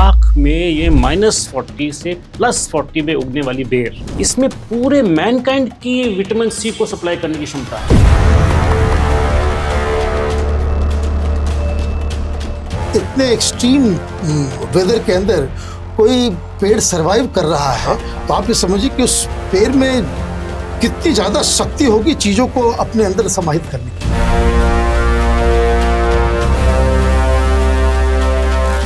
लद्दाख में ये -40 से +40 में उगने वाली बेर, इसमें पूरे मैनकाइंड की विटामिन सी को सप्लाई करने की क्षमता है। इतने एक्सट्रीम वेदर के अंदर कोई पेड़ सरवाइव कर रहा है, तो आप ये समझिए कि उस पेड़ में कितनी ज्यादा शक्ति होगी चीजों को अपने अंदर समाहित करने की।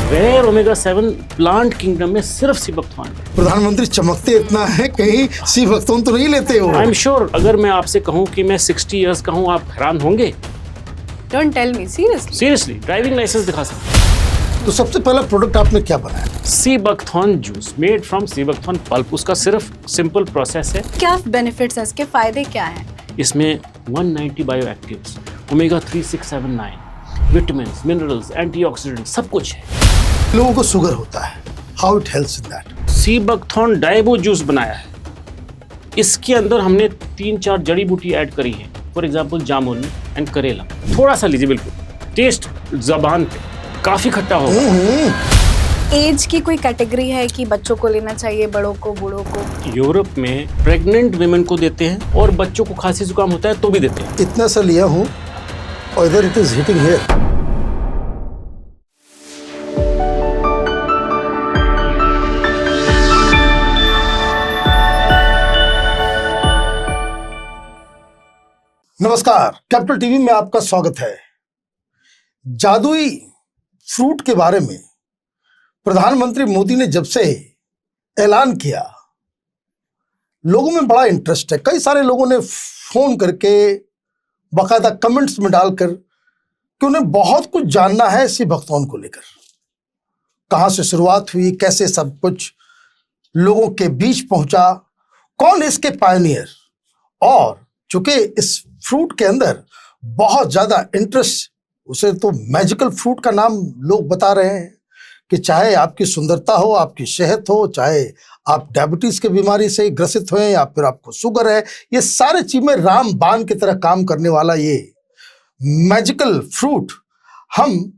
बेर ओमेगा 7 प्लांट किंगडम में सिर्फ सी बकथॉर्न है। प्रधानमंत्री चमकते इतना है, कहीं सी बकथॉर्न तो नहीं लेते हो? आई एम श्योर अगर मैं आपसे कहूं कि मैं 60 इयर्स का हूं, आप हैरान होंगे। Don't tell me, seriously? Seriously, driving licence दिखा सकते। तो सबसे पहला प्रोडक्ट आपने क्या बनाया? Sea buckthorn juice made from sea buckthorn pulp. उसका सिर्फ सिंपल प्रोसेस है। क्या बेनिफिट्स हैं, इसके फायदे क्या हैं? इसमें 190 bioactives, omega 3, 6, 7, 9, vitamin, minerals, antioxidant सब कुछ है। लोगों को शुगर होता है, how it helps in that? Sea buckthorn डायबो जूस बनाया है। इसके अंदर हमने 3-4 जड़ी बूटी ऐड करी है। फॉर एग्जाम्पल जामुन एंड करेला। थोड़ा सा लीजिए, बिल्कुल टेस्ट जबान पे काफी खट्टा होगा। एज की कोई कैटेगरी है कि बच्चों को लेना चाहिए, बड़ों को, बूढ़ों को? यूरोप में प्रेग्नेंट विमेन को देते हैं और बच्चों को खांसी जुकाम होता है तो भी देते हैं। इतना सा लिया हूँ और इधर इट इज हिटिंग हियर। नमस्कार, कैपिटल टीवी में आपका स्वागत है। जादुई फ्रूट के बारे में प्रधानमंत्री मोदी ने जब से ऐलान किया, लोगों में बड़ा इंटरेस्ट है। कई सारे लोगों ने फोन करके बाकायदा कमेंट्स में डालकर कि उन्हें बहुत कुछ जानना है सी बकथॉर्न को लेकर। कहां से शुरुआत हुई, कैसे सब कुछ लोगों के बीच पहुंचा, कौन इसके पायनियर, और चूंकि इस फ्रूट के अंदर बहुत ज्यादा इंटरेस्ट, उसे तो मैजिकल फ्रूट का नाम लोग बता रहे हैं कि चाहे आपकी सुंदरता हो, आपकी सेहत हो, चाहे आप डायबिटीज की बीमारी से ग्रसित हुए या फिर आपको शुगर है, ये सारे चीजें रामबाण की तरह काम करने वाला ये मैजिकल फ्रूट हम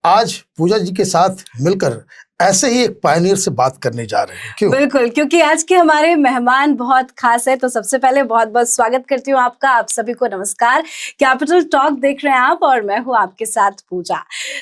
आज पूजा जी के साथ मिलकर ऐसे ही एक पायनियर से बात करने जा रहे हैं। क्यों? बिल्कुल, क्योंकि आज के हमारे मेहमान बहुत खास है। तो सबसे पहले बहुत बहुत स्वागत करती हूँ आपका। आप सभी को नमस्कार। कैपिटल टॉक देख रहे हैं आप और मैं हूँ आपके साथ पूजा।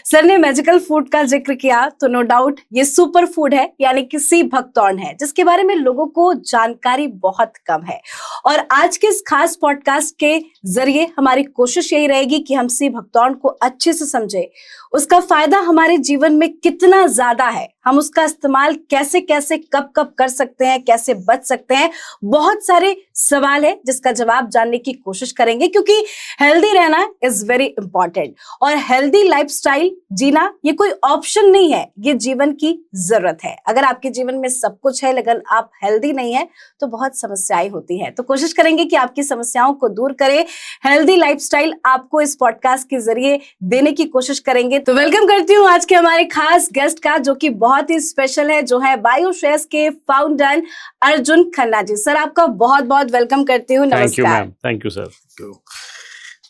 सर ने मैजिकल फूड का जिक्र किया तो नो डाउट ये सुपर फूड है, यानी कि सी बकथॉर्न है, जिसके बारे में लोगों को जानकारी बहुत कम है। और आज के इस खास पॉडकास्ट के जरिए हमारी कोशिश यही रहेगी कि हम सी बकथॉर्न को अच्छे से समझे, उसका फायदा हमारे जीवन में कितना ज्यादा है, हम उसका इस्तेमाल कैसे कैसे कब कब कर सकते हैं, कैसे बच सकते हैं। बहुत सारे सवाल है जिसका जवाब जानने की कोशिश करेंगे, क्योंकि हेल्दी रहना इज वेरी इंपॉर्टेंट और हेल्दी लाइफस्टाइल जीना ये कोई ऑप्शन नहीं है, ये जीवन की जरूरत है। अगर आपके जीवन में सब कुछ है लेकिन आप हेल्दी नहीं है तो बहुत समस्याएं होती हैं। तो कोशिश करेंगे कि आपकी समस्याओं को दूर करें, हेल्दी लाइफस्टाइल आपको इस पॉडकास्ट के जरिए देने की कोशिश करेंगे। तो वेलकम करती हूँ आज के हमारे खास गेस्ट का, जो कि बहुत ही स्पेशल है, जो है बायोश्रेयस के फाउंडर अर्जुन खन्ना जी। सर आपका बहुत बहुत वेलकम करती हूँ। नमस्कार। Thank you sir.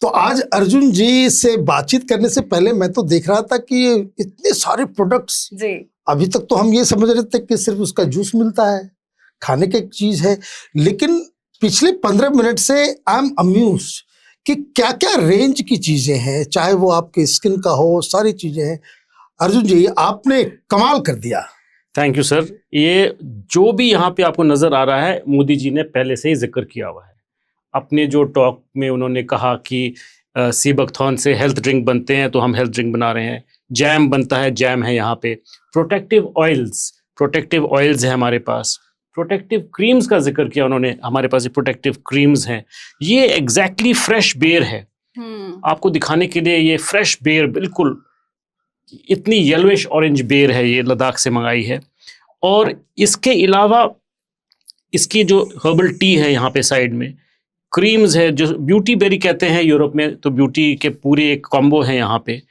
तो आज अर्जुन जी से बातचीत करने से पहले मैं तो देख रहा था कि इतने सारे प्रोडक्ट्स जी, अभी तक तो हम ये समझ रहे थे कि सिर्फ उसका जूस मिलता है, खाने की एक चीज है, लेकिन पिछले 15 मिनट से आई एम अम्यूज्ड कि क्या क्या रेंज की चीजें हैं, चाहे वो आपके स्किन का हो, सारी चीजें हैं। अर्जुन जी आपने कमाल कर दिया। Thank you sir. ये जो भी यहाँ पे आपको नजर आ रहा है, मोदी जी ने पहले से ही जिक्र किया हुआ है। अपने जो टॉक में उन्होंने कहा कि सी बकथॉर्न से हेल्थ ड्रिंक बनते हैं, तो हम हेल्थ ड्रिंक बना रहे हैं। जैम बनता है, जैम है यहाँ पे। प्रोटेक्टिव ऑयल्स है हमारे पास। प्रोटेक्टिव क्रीम्स का जिक्र किया उन्होंने, हमारे पास ये प्रोटेक्टिव क्रीम्स हैं। ये एग्जैक्टली फ्रेश बेर है। आपको दिखाने के लिए ये फ्रेश बेर, बिल्कुल इतनी येलोइश ऑरेंज बेर है, ये लद्दाख से मंगाई है। और इसके अलावा इसकी जो हर्बल टी है यहाँ पे साइड में, क्रीम्स है जो ब्यूटी बेरी कहते हैं यूरोप में, तो ब्यूटी के पूरे एक कॉम्बो है यहाँ पे।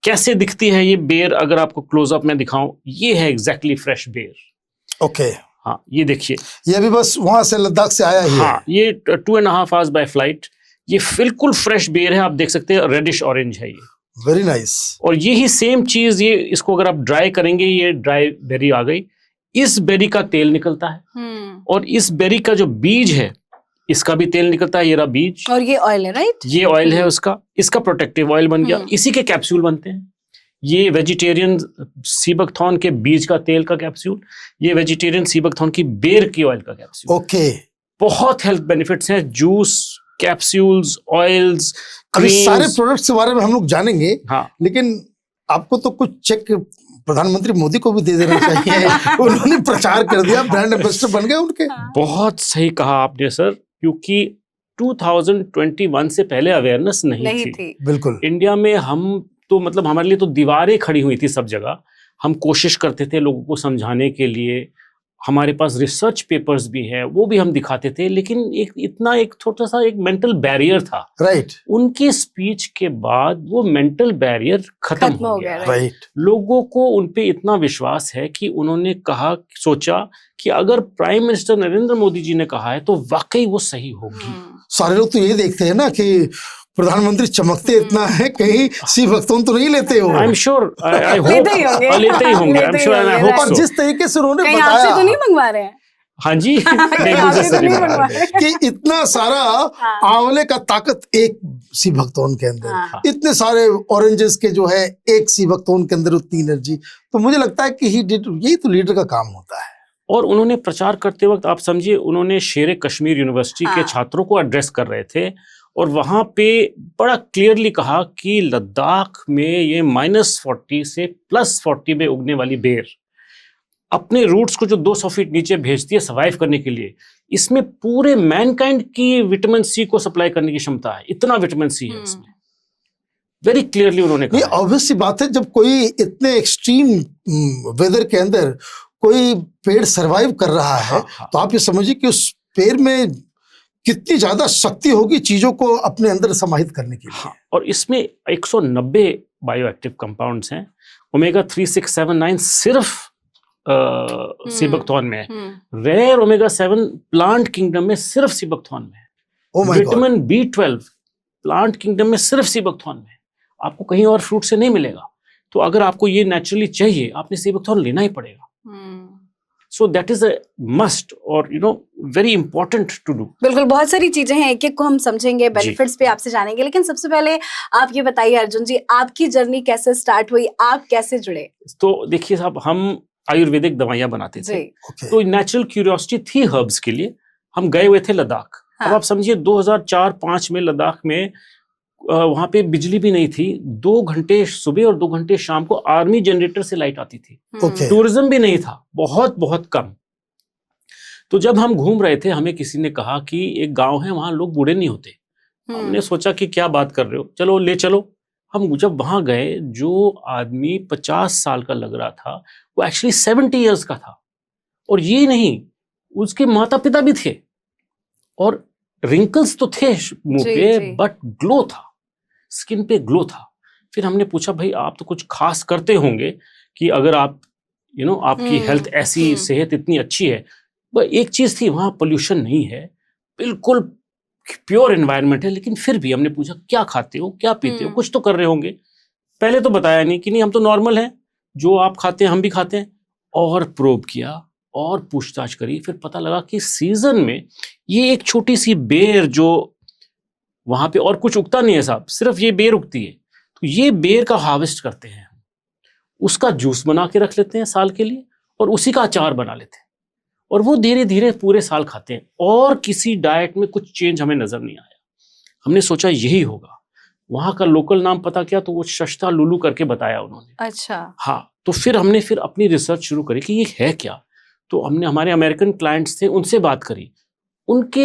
कैसे दिखती है ये बेर, अगर आपको क्लोजअप में दिखाऊं, ये है एग्जैक्टली फ्रेश बेर। ओके, हाँ ये देखिए, ये भी बस वहां से लद्दाख से आया ही हाँ, ये 2.5 आवर्स बाय फ्लाइट। ये बिल्कुल फ्रेश बेर है, आप देख सकते हैं, रेडिश ऑरेंज है ये। Very nice. और यही सेम चीज, ये इसको अगर आप ड्राई करेंगे, ये ड्राई बेरी आ गई, इस बेरी का तेल निकलता है और इस बेरी का जो बीज है इसका भी तेल निकलता है, ये रहा बीज, और ये ऑयल है, राइट? ये ऑयल है उसका, इसका प्रोटेक्टिव ऑयल बन गया, इसी के कैप्सूल बनते हैं। ये वेजिटेरियन सी बकथॉर्न के बीज का तेल का कैप्सूल, ये वेजिटेरियन सी बकथॉर्न की बेर की ऑयल का कैप्सूल। ओके। बहुत हेल्थ बेनिफिट्स हैं, जूस, कैप्सूल्स, ऑयल्स, अभी सारे क्रीम्स। प्रोडक्ट्स के बारे में हम लोग जानेंगे, हाँ, लेकिन आपको तो कुछ चेक प्रधानमंत्री मोदी को भी दे देना चाहिए। उन्होंने प्रचार कर दिया, ब्रांड एम्बेसडर बन गए उनके। बहुत सही कहा आपने सर, क्योंकि 2021 से पहले अवेयरनेस नहीं थी। बिल्कुल। इंडिया में हम तो मतलब हमारे लिए तो दीवारें खड़ी हुई थी सब जगह। हम कोशिश करते थे लोगों को समझाने के लिए, हमारे पास रिसर्च पेपर्स भी हैं, वो भी हम दिखाते थे, लेकिन एक छोटा सा एक मेंटल बैरियर था। राइट। उनकी स्पीच के बाद वो मेंटल बैरियर खत्म हो गया। राइट। लोगों को उन पे इतना विश्वास है कि उन्होंने सोचा कि अगर प्राइम मिनिस्टर नरेंद्र मोदी जी ने कहा है तो वाकई वो सही होगी। सारे लोग तो यही देखते हैं ना कि प्रधानमंत्री चमकते इतना है, कहीं सी बकथॉर्न तो नहीं लेते हो। I am sure, I hope लेते ही होंगे। लेते ही होंगे, I am sure and I hope और सो। जिस तरीके से उन्होंने कहीं आपसे तो बताया नहीं मंगवा रहे हैं? हाँ जी, कहीं नहीं, आपसे मुझे तो सही नहीं बता मंगवा रहे हैं। रहे? कि इतना सारा आंवले का ताकत एक सी बकथॉर्न के अंदर, हाँ। इतने सारे ऑरेंजेस के जो है एक सी बकथॉर्न के अंदर उतनी एनर्जी, तो मुझे लगता है कि यही तो लीडर का काम होता है। और उन्होंने प्रचार करते वक्त आप समझिए, उन्होंने शेर कश्मीर यूनिवर्सिटी के हाँ। छात्रों को एड्रेस कर रहे थे और वहां पे बड़ा क्लियरली कहा कि लद्दाख में ये -40 से +40 में उगने वाली बेर अपने रूट्स को जो 200 फीट नीचे भेजती है सर्वाइव करने के लिए, इसमें पूरे मैनकाइंड की विटामिन सी को सप्लाई करने की क्षमता है। इतना विटामिन सी है इसमें, वेरी क्लियरली उन्होंने ये कहा। ऑब्वियस सी बात है, जब कोई इतने एक्सट्रीम वेदर के अंदर कोई पेड़ सरवाइव कर रहा है, हाँ। तो आप ये समझिए कि उस पेड़ में कितनी ज्यादा शक्ति होगी चीजों को अपने अंदर समाहित करने के लिए। हाँ, और इसमें 190 बायो एक्टिव कंपाउंड्स हैं। ओमेगा 3, 6, 7, 9 सिर्फ सी बकथॉर्न में है। रेयर ओमेगा 7 प्लांट किंगडम में सिर्फ सी बकथॉर्न में है। Oh my God। Vitamin B12 plant kingdom में सिर्फ सी बकथॉर्न में है, आपको कहीं और फ्रूट से नहीं मिलेगा। तो अगर आपको ये नेचुरली चाहिए, आपने सी बकथॉर्न लेना ही पड़ेगा। So that is a must और वेरी इंपॉर्टेंट टू डू। बिल्कुल, बहुत सारी चीजें हैं, एक एक को हम समझेंगे, बेनिफिट्स पे आपसे जानेंगे, लेकिन सबसे पहले आप ये बताइए अर्जुन जी, आपकी जर्नी कैसे स्टार्ट हुई, आप कैसे जुड़े? तो देखिए साहब, हम आयुर्वेदिक दवाइयां बनाते थे, तो नेचुरल क्यूरियोसिटी थी हर्ब्स के लिए। हम गए हुए थे लद्दाख। हाँ। अब आप समझिए 2004-5 में लद्दाख में वहां पे बिजली भी नहीं थी। 2 घंटे सुबह और 2 घंटे शाम को आर्मी जनरेटर से लाइट आती थी। ओके। टूरिज्म भी नहीं था, बहुत बहुत कम। तो जब हम घूम रहे थे, हमें किसी ने कहा कि एक गांव है, वहां लोग बूढ़े नहीं होते। हमने सोचा कि क्या बात कर रहे हो, चलो ले चलो। हम जब वहां गए, जो आदमी 50 साल का लग रहा था वो एक्चुअली 70 इयर्स का था। और ये नहीं, उसके माता पिता भी थे और रिंकल्स तो थे मुंह पे, बट ग्लो था, स्किन पे ग्लो था। फिर हमने पूछा, भाई आप तो कुछ खास करते होंगे कि अगर आप आपकी हेल्थ ऐसी, सेहत इतनी अच्छी है। बस एक चीज थी, वहां पोल्यूशन नहीं है, बिल्कुल प्योर एनवायरनमेंट है। लेकिन फिर भी हमने पूछा, क्या खाते हो, क्या पीते हो, कुछ तो कर रहे होंगे। पहले तो बताया नहीं कि नहीं हम तो नॉर्मल हैं, जो आप खाते हैं हम भी खाते हैं। और प्रोब किया और पूछताछ करी, फिर पता लगा कि सीजन में ये एक छोटी सी बेर जो वहां पे और कुछ उगता नहीं है साहब, सिर्फ ये बेर उगती है। तो ये बेर का हार्वेस्ट करते हैं, उसका जूस बना के रख लेते हैं साल के लिए, और उसी का अचार बना लेते हैं, और वो धीरे धीरे पूरे साल खाते हैं। और किसी डाइट में कुछ चेंज हमें नजर नहीं आया। हमने सोचा यही होगा। वहां का लोकल नाम पता किया तो वो शस्ता लुलू करके बताया उन्होंने। अच्छा। हाँ, तो फिर हमने अपनी रिसर्च शुरू करी कि ये है क्या। तो हमने हमारे अमेरिकन क्लाइंट्स थे, उनसे बात करी। उनके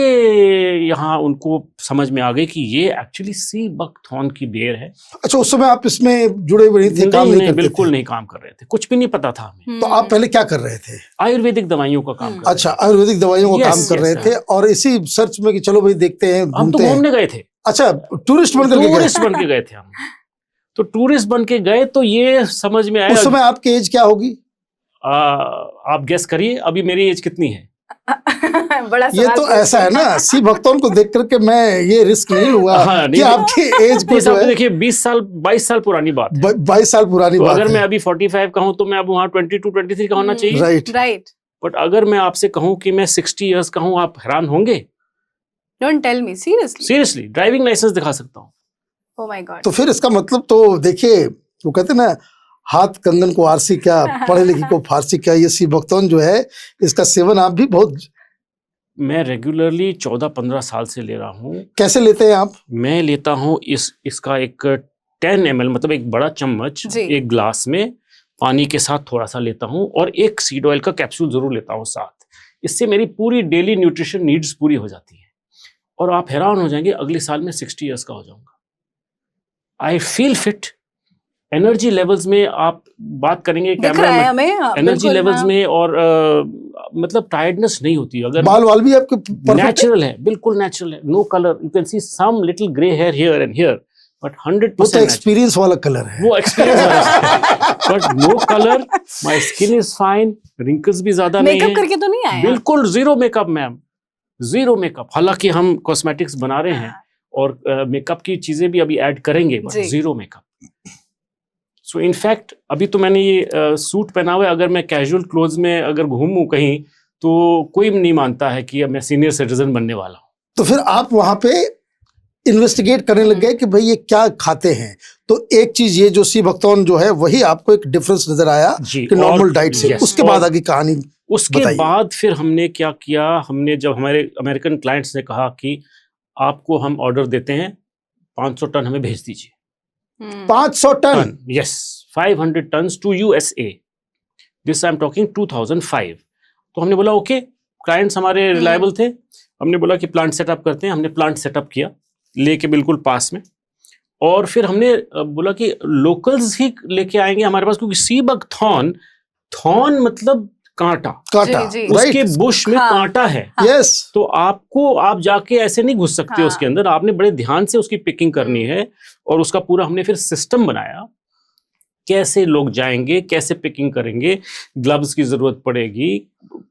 यहाँ उनको समझ में आ गई कि ये एक्चुअली सी बकथॉर्न की बेर है। अच्छा, उस समय आप इसमें जुड़े हुए नहीं थे? काम नहीं करते बिल्कुल थे? नहीं काम कर रहे थे, कुछ भी नहीं पता था हमें। तो आप पहले क्या कर रहे थे? आयुर्वेदिक दवाइयों का काम कर रहे अच्छा, आयुर्वेदिक दवाइयों का Yes, काम कर yes, रहे sir। थे, और इसी सर्च में कि चलो भाई देखते हैं, थे। हम तो घूमते हैं। घूमने गए थे। अच्छा, टूरिस्ट बन करके गए? टूरिस्ट बन के गए थे हम। तो टूरिस्ट बन के गए तो ये समझ में आया। उस समय आपकी एज क्या होगी? आप गेस करिए, अभी मेरी एज कितनी है? बड़ा ये सवाल तो पूछ ऐसा है लिया। ना, सी भक्तों को देख करके मैं ये रिस्क नहीं लूंगा हाँ, कि नहीं, आपकी एज को इस जो हिसाब से है देखिए 20 साल 22 साल पुरानी बात है। 22 साल पुरानी तो बात अगर मैं है। अभी 45 का हूं तो मैं अब वहां 22 23 का होना चाहिए। राइट। राइट। बट अगर मैं आपसे कहूं कि मैं 60 इयर्स का हूं, आप हैरान होंगे। Don't tell me, seriously. Seriously, driving licence दिखा सकता हूं। Oh my god. तो फिर इसका मतलब तो देखिए, वो कहते हैं ना, हाथ कंगन को आरसी क्या, पढ़े लिखे को फारसी क्या। ये सी भक्तौन जो है, इसका सेवन आप भी बहुत मैं रेगुलरली 14-15 साल से ले रहा हूं। कैसे लेते हैं आप? मैं लेता हूं इसका एक 10 ml, मतलब एक बड़ा चम्मच जी। एक ग्लास में पानी के साथ थोड़ा सा लेता हूं, और एक सीड ऑयल का कैप्सूल जरूर लेता हूं साथ। इससे मेरी पूरी डेली न्यूट्रिशन नीड्स पूरी हो जाती है, और आप हैरान हो जाएंगे, अगले साल में 60 इयर्स का हो जाऊंगा। I feel fit. Energy levels में आप बात करेंगे दिख कैमरा रहा है में, हमें, हाँ, एनर्जी बिल्कुल, लेवल्स हाँ। में, और मतलब टायर्डनेस नहीं होती। अगर बाल वाल भी आपके परफेक्ट है? नेचुरल है, बिल्कुल नेचुरल है, no colour. You can see some little grey hair here and here, but वो 100% तो natural. एक्सपीरियंस वाला कलर है। वो experience but no colour, my skin is fine, wrinkles भी ज्यादा नहीं मेकअप है, करके तो नहीं आया? बिल्कुल zero makeup ma'am, zero makeup. हालांकि हम कॉस्मेटिक्स बना रहे हैं और मेकअप की चीजें भी अभी ऐड करेंगे, बट जी। Zero makeup. सो इनफैक्ट अभी तो मैंने ये सूट पहना हुआ है, अगर मैं कैजुअल क्लोथ्स में अगर घूमूं कहीं तो कोई नहीं मानता है कि अब मैं सीनियर सिटीजन बनने वाला हूँ। तो फिर आप वहां पे इन्वेस्टिगेट करने लग गए कि भाई ये क्या खाते हैं। तो एक चीज ये जो सी भक्तौन जो है, वही आपको एक डिफरेंस नजर आया जी, कि नॉर्मल डाइट से। yes, उसके और बाद आगे कहानी उसके बताइए। बाद फिर हमने क्या किया, हमने जब हमारे अमेरिकन क्लाइंट्स ने कहा कि आपको हम ऑर्डर देते हैं, 500 टन हमें भेज दीजिए। 500 ton? Ton, yes, 500 tons to USA. This I am talking 2005। तो हमने बोला ओके, क्लाइंट्स हमारे रिलायबल थे, हमने बोला कि प्लांट सेटअप करते हैं। हमने प्लांट सेटअप किया लेके बिल्कुल पास में, और फिर हमने बोला कि लोकल्स ही लेके आएंगे हमारे पास, क्योंकि सी बकथॉर्न, थॉर्न मतलब कांटा, कांटा, जी, जी। उसके राइट। बुश में हाँ। कांटा है। यस। तो आपको, आप जाके ऐसे नहीं घुस सकते हाँ। उसके अंदर, आपने बड़े ध्यान से उसकी पिकिंग करनी है। और उसका पूरा हमने फिर सिस्टम बनाया, कैसे लोग जाएंगे, कैसे पिकिंग करेंगे, ग्लव्स की जरूरत पड़ेगी,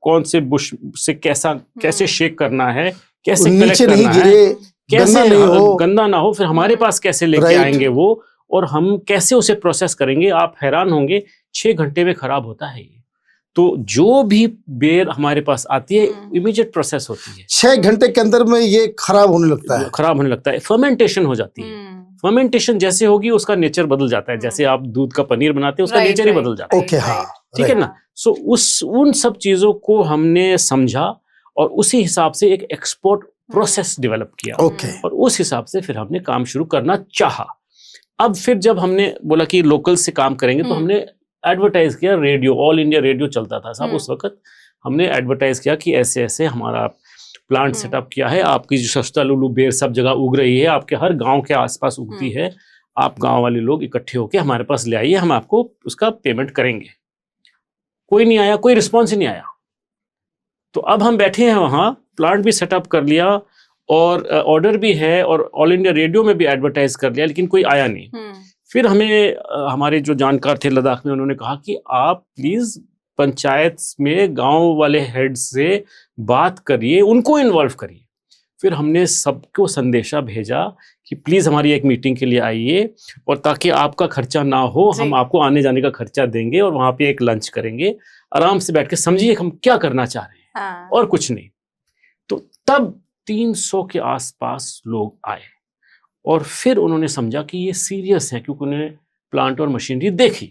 कौन से बुश से कैसे शेक करना है, कैसे कलेक्ट नीचे नहीं करना है, गिरे, कैसे गंदा नहीं हो। गंदा ना हो, फिर हमारे पास कैसे लेके Right. आएंगे वो, और हम कैसे उसे प्रोसेस करेंगे। आप हैरान होंगे, 6 घंटे में खराब होता है ये। तो जो भी बेर हमारे पास आती है, इमीडिएट प्रोसेस होती है, 6 घंटे के अंदर में ये खराब होने लगता है। खराब होने लगता है, फर्मेंटेशन हो जाती है। फर्मेंटेशन जैसे होगी उसका नेचर बदल जाता है। जैसे आप दूध का पनीर बनाते हैं, उसका Right, नेचर ही right. बदल जाता है। ओके, हाँ, ठीक है right. ना। सो उन सब चीजों को हमने समझा, और उसी हिसाब से एक एक्सपोर्ट प्रोसेस डेवलप किया, ओके। और उस हिसाब से फिर हमने काम शुरू करना चाहा। अब फिर जब हमने बोला कि लोकल से काम करेंगे, तो हमने एडवर्टाइज किया, रेडियो, ऑल इंडिया रेडियो चलता था साहब उस वक्त। हमने एडवर्टाइज किया कि ऐसे ऐसे हमारा प्लांट सेटअप किया है, आपकी जो सस्ता लुलू बेर सब जगह उग रही है, आपके हर गांव के आसपास उगती है, आप गांव वाले लोग इकट्ठे होकर हमारे पास ले आइए, हम आपको उसका पेमेंट करेंगे। कोई नहीं आया, कोई रिस्पॉन्स ही नहीं आया। तो अब हम बैठे हैं वहाँ, प्लांट भी सेटअप कर लिया, और ऑर्डर भी है, और ऑल इंडिया रेडियो में भी एडवर्टाइज कर लिया, लेकिन कोई आया नहीं। फिर हमें हमारे जो जानकार थे लद्दाख में, उन्होंने कहा कि आप प्लीज पंचायत में गांव वाले हेड से बात करिए, उनको इन्वॉल्व करिए। फिर हमने सबको संदेशा भेजा कि प्लीज हमारी एक मीटिंग के लिए आइए, और ताकि आपका खर्चा ना हो, हम आपको आने जाने का खर्चा देंगे, और वहां पे एक लंच करेंगे, आराम से बैठ के समझिए हम क्या करना चाह रहे हैं, और कुछ नहीं। तो तब 300 के आसपास लोग आए, और फिर उन्होंने समझा कि ये सीरियस है, क्योंकि उन्होंने प्लांट और मशीनरी देखी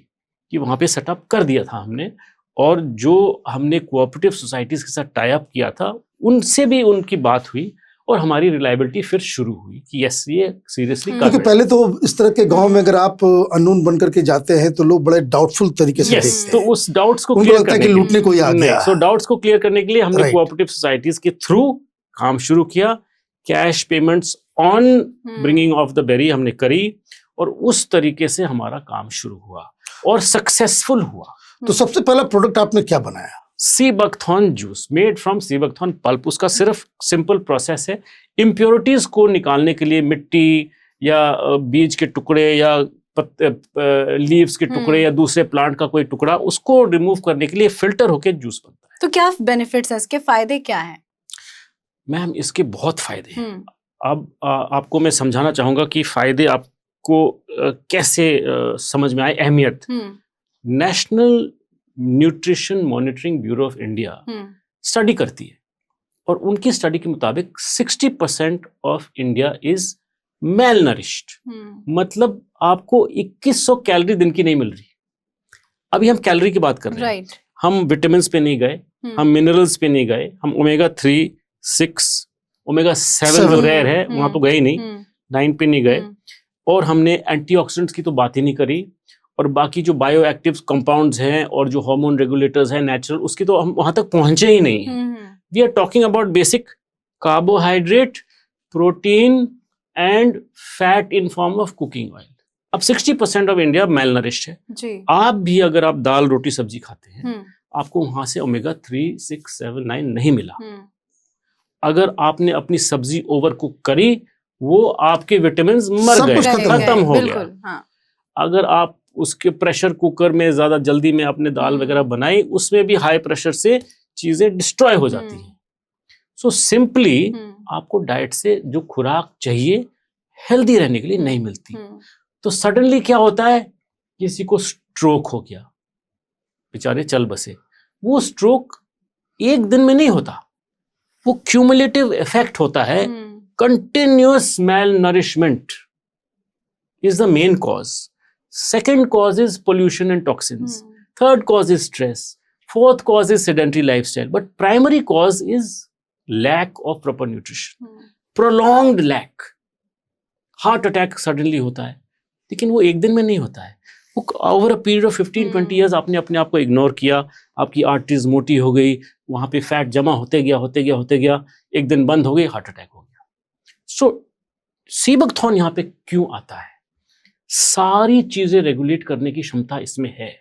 कि वहाँ पे सेटअप कर दिया था हमने, और जो हमने कोऑपरेटिव सोसाइटीज के साथ टाई अप किया था, उनसे भी उनकी बात हुई, और हमारी रिलायबिलिटी फिर शुरू हुई कि यस, ये सीरियसली कर क्योंकि रहे हैं। पहले तो इस तरह के गांव में अगर आप अननोन बन करके जाते हैं तो लोग बड़े डाउटफुल तरीके से यस, देखते तो हैं। उस डाउट्स को उनको क्लियर लगता है करने कि के लूटने कोई आ लिए, गया। नहीं, सो डाउट्स को क्लियर करने के लिए हमने Right. कोऑपरेटिव सोसाइटीज के थ्रू काम शुरू किया। Cash payments on bringing of the berry हमने करी, और उस तरीके से हमारा काम शुरू हुआ, और सक्सेसफुल हुआ। तो सबसे पहला प्रोडक्ट आपने क्या बनाया? Sea buckthorn juice made from sea buckthorn pulp. उसका सिर्फ सिंपल प्रोसेस है, इम्प्योरिटीज को निकालने के लिए मिट्टी या बीज के टुकड़े या लीव्स के टुकड़े या दूसरे प्लांट का कोई टुकड़ा, उसको रिमूव करने के लिए फिल्टर होके जूस बनता है। तो क्या बेनिफिट्स है इसके, फायदे क्या हैं? मैम इसके बहुत फायदे हैं। अब आपको मैं समझाना चाहूंगा कि फायदे आपको कैसे समझ में आए, अहमियत। National nutrition monitoring bureau of India study करती है और उनकी स्टडी के मुताबिक 60% of India is male nourished. मतलब आपको 2100 कैलोरी दिन की नहीं मिल रही। अभी हम कैलोरी की बात कर रहे हैं, हम विटामिन्स पे नहीं गए, हम मिनरल्स पे नहीं गए, हम ओमेगा 3, 6, ओमेगा 7 जो रेयर है वहां तो गए ही नहीं, 9 पे नहीं गए, और हमने एंटीऑक्सीडेंट्स की तो बात ही नहीं करी, और बाकी जो बायो एक्टिव कंपाउंड्स हैं और जो हार्मोन रेगुलेटर्स हैं नेचुरल, उसकी तो हम वहां तक पहुंचे ही नहीं है। We are talking about basic carbohydrate, protein and fat in form of cooking oil. अब 60% ऑफ इंडिया मेल नरिश्ड है जी। आप भी अगर आप दाल रोटी सब्जी खाते हैं, आपको वहां से ओमेगा 3, 6, 7, 9 नहीं मिला। अगर आपने अपनी सब्जी ओवर कुक करी, वो आपके विटामिन मर गए, खत्म हो गया। हाँ। अगर आप उसके प्रेशर कुकर में ज्यादा जल्दी में आपने दाल वगैरह बनाई, उसमें भी हाई प्रेशर से चीजें डिस्ट्रॉय हो जाती हैं। सो सिंपली आपको डाइट से जो खुराक चाहिए हेल्दी रहने के लिए नहीं मिलती। तो सडनली क्या होता है, किसी को स्ट्रोक हो गया, बेचारे चल बसे। वो स्ट्रोक एक दिन में नहीं होता, वो क्यूमुलेटिव इफेक्ट होता है। Continuous malnourishment is the main cause. Second cause is pollution and toxins. Third cause is stress. Fourth cause is sedentary lifestyle. But primary cause is lack of proper nutrition, prolonged lack. Heart attack suddenly होता है, लेकिन वो एक दिन में नहीं होता है, वो over a period of 15-20 years आपने अपने आप को इग्नोर किया, आपकी आर्टरीज मोटी हो गई, वहां पे फैट जमा होते गया, एक दिन बंद हो गई, हार्ट अटैक हो गया। सो सीबकथॉर्न यहाँ पे क्यों आता है? सारी चीजें रेगुलेट करने की क्षमता इसमें है।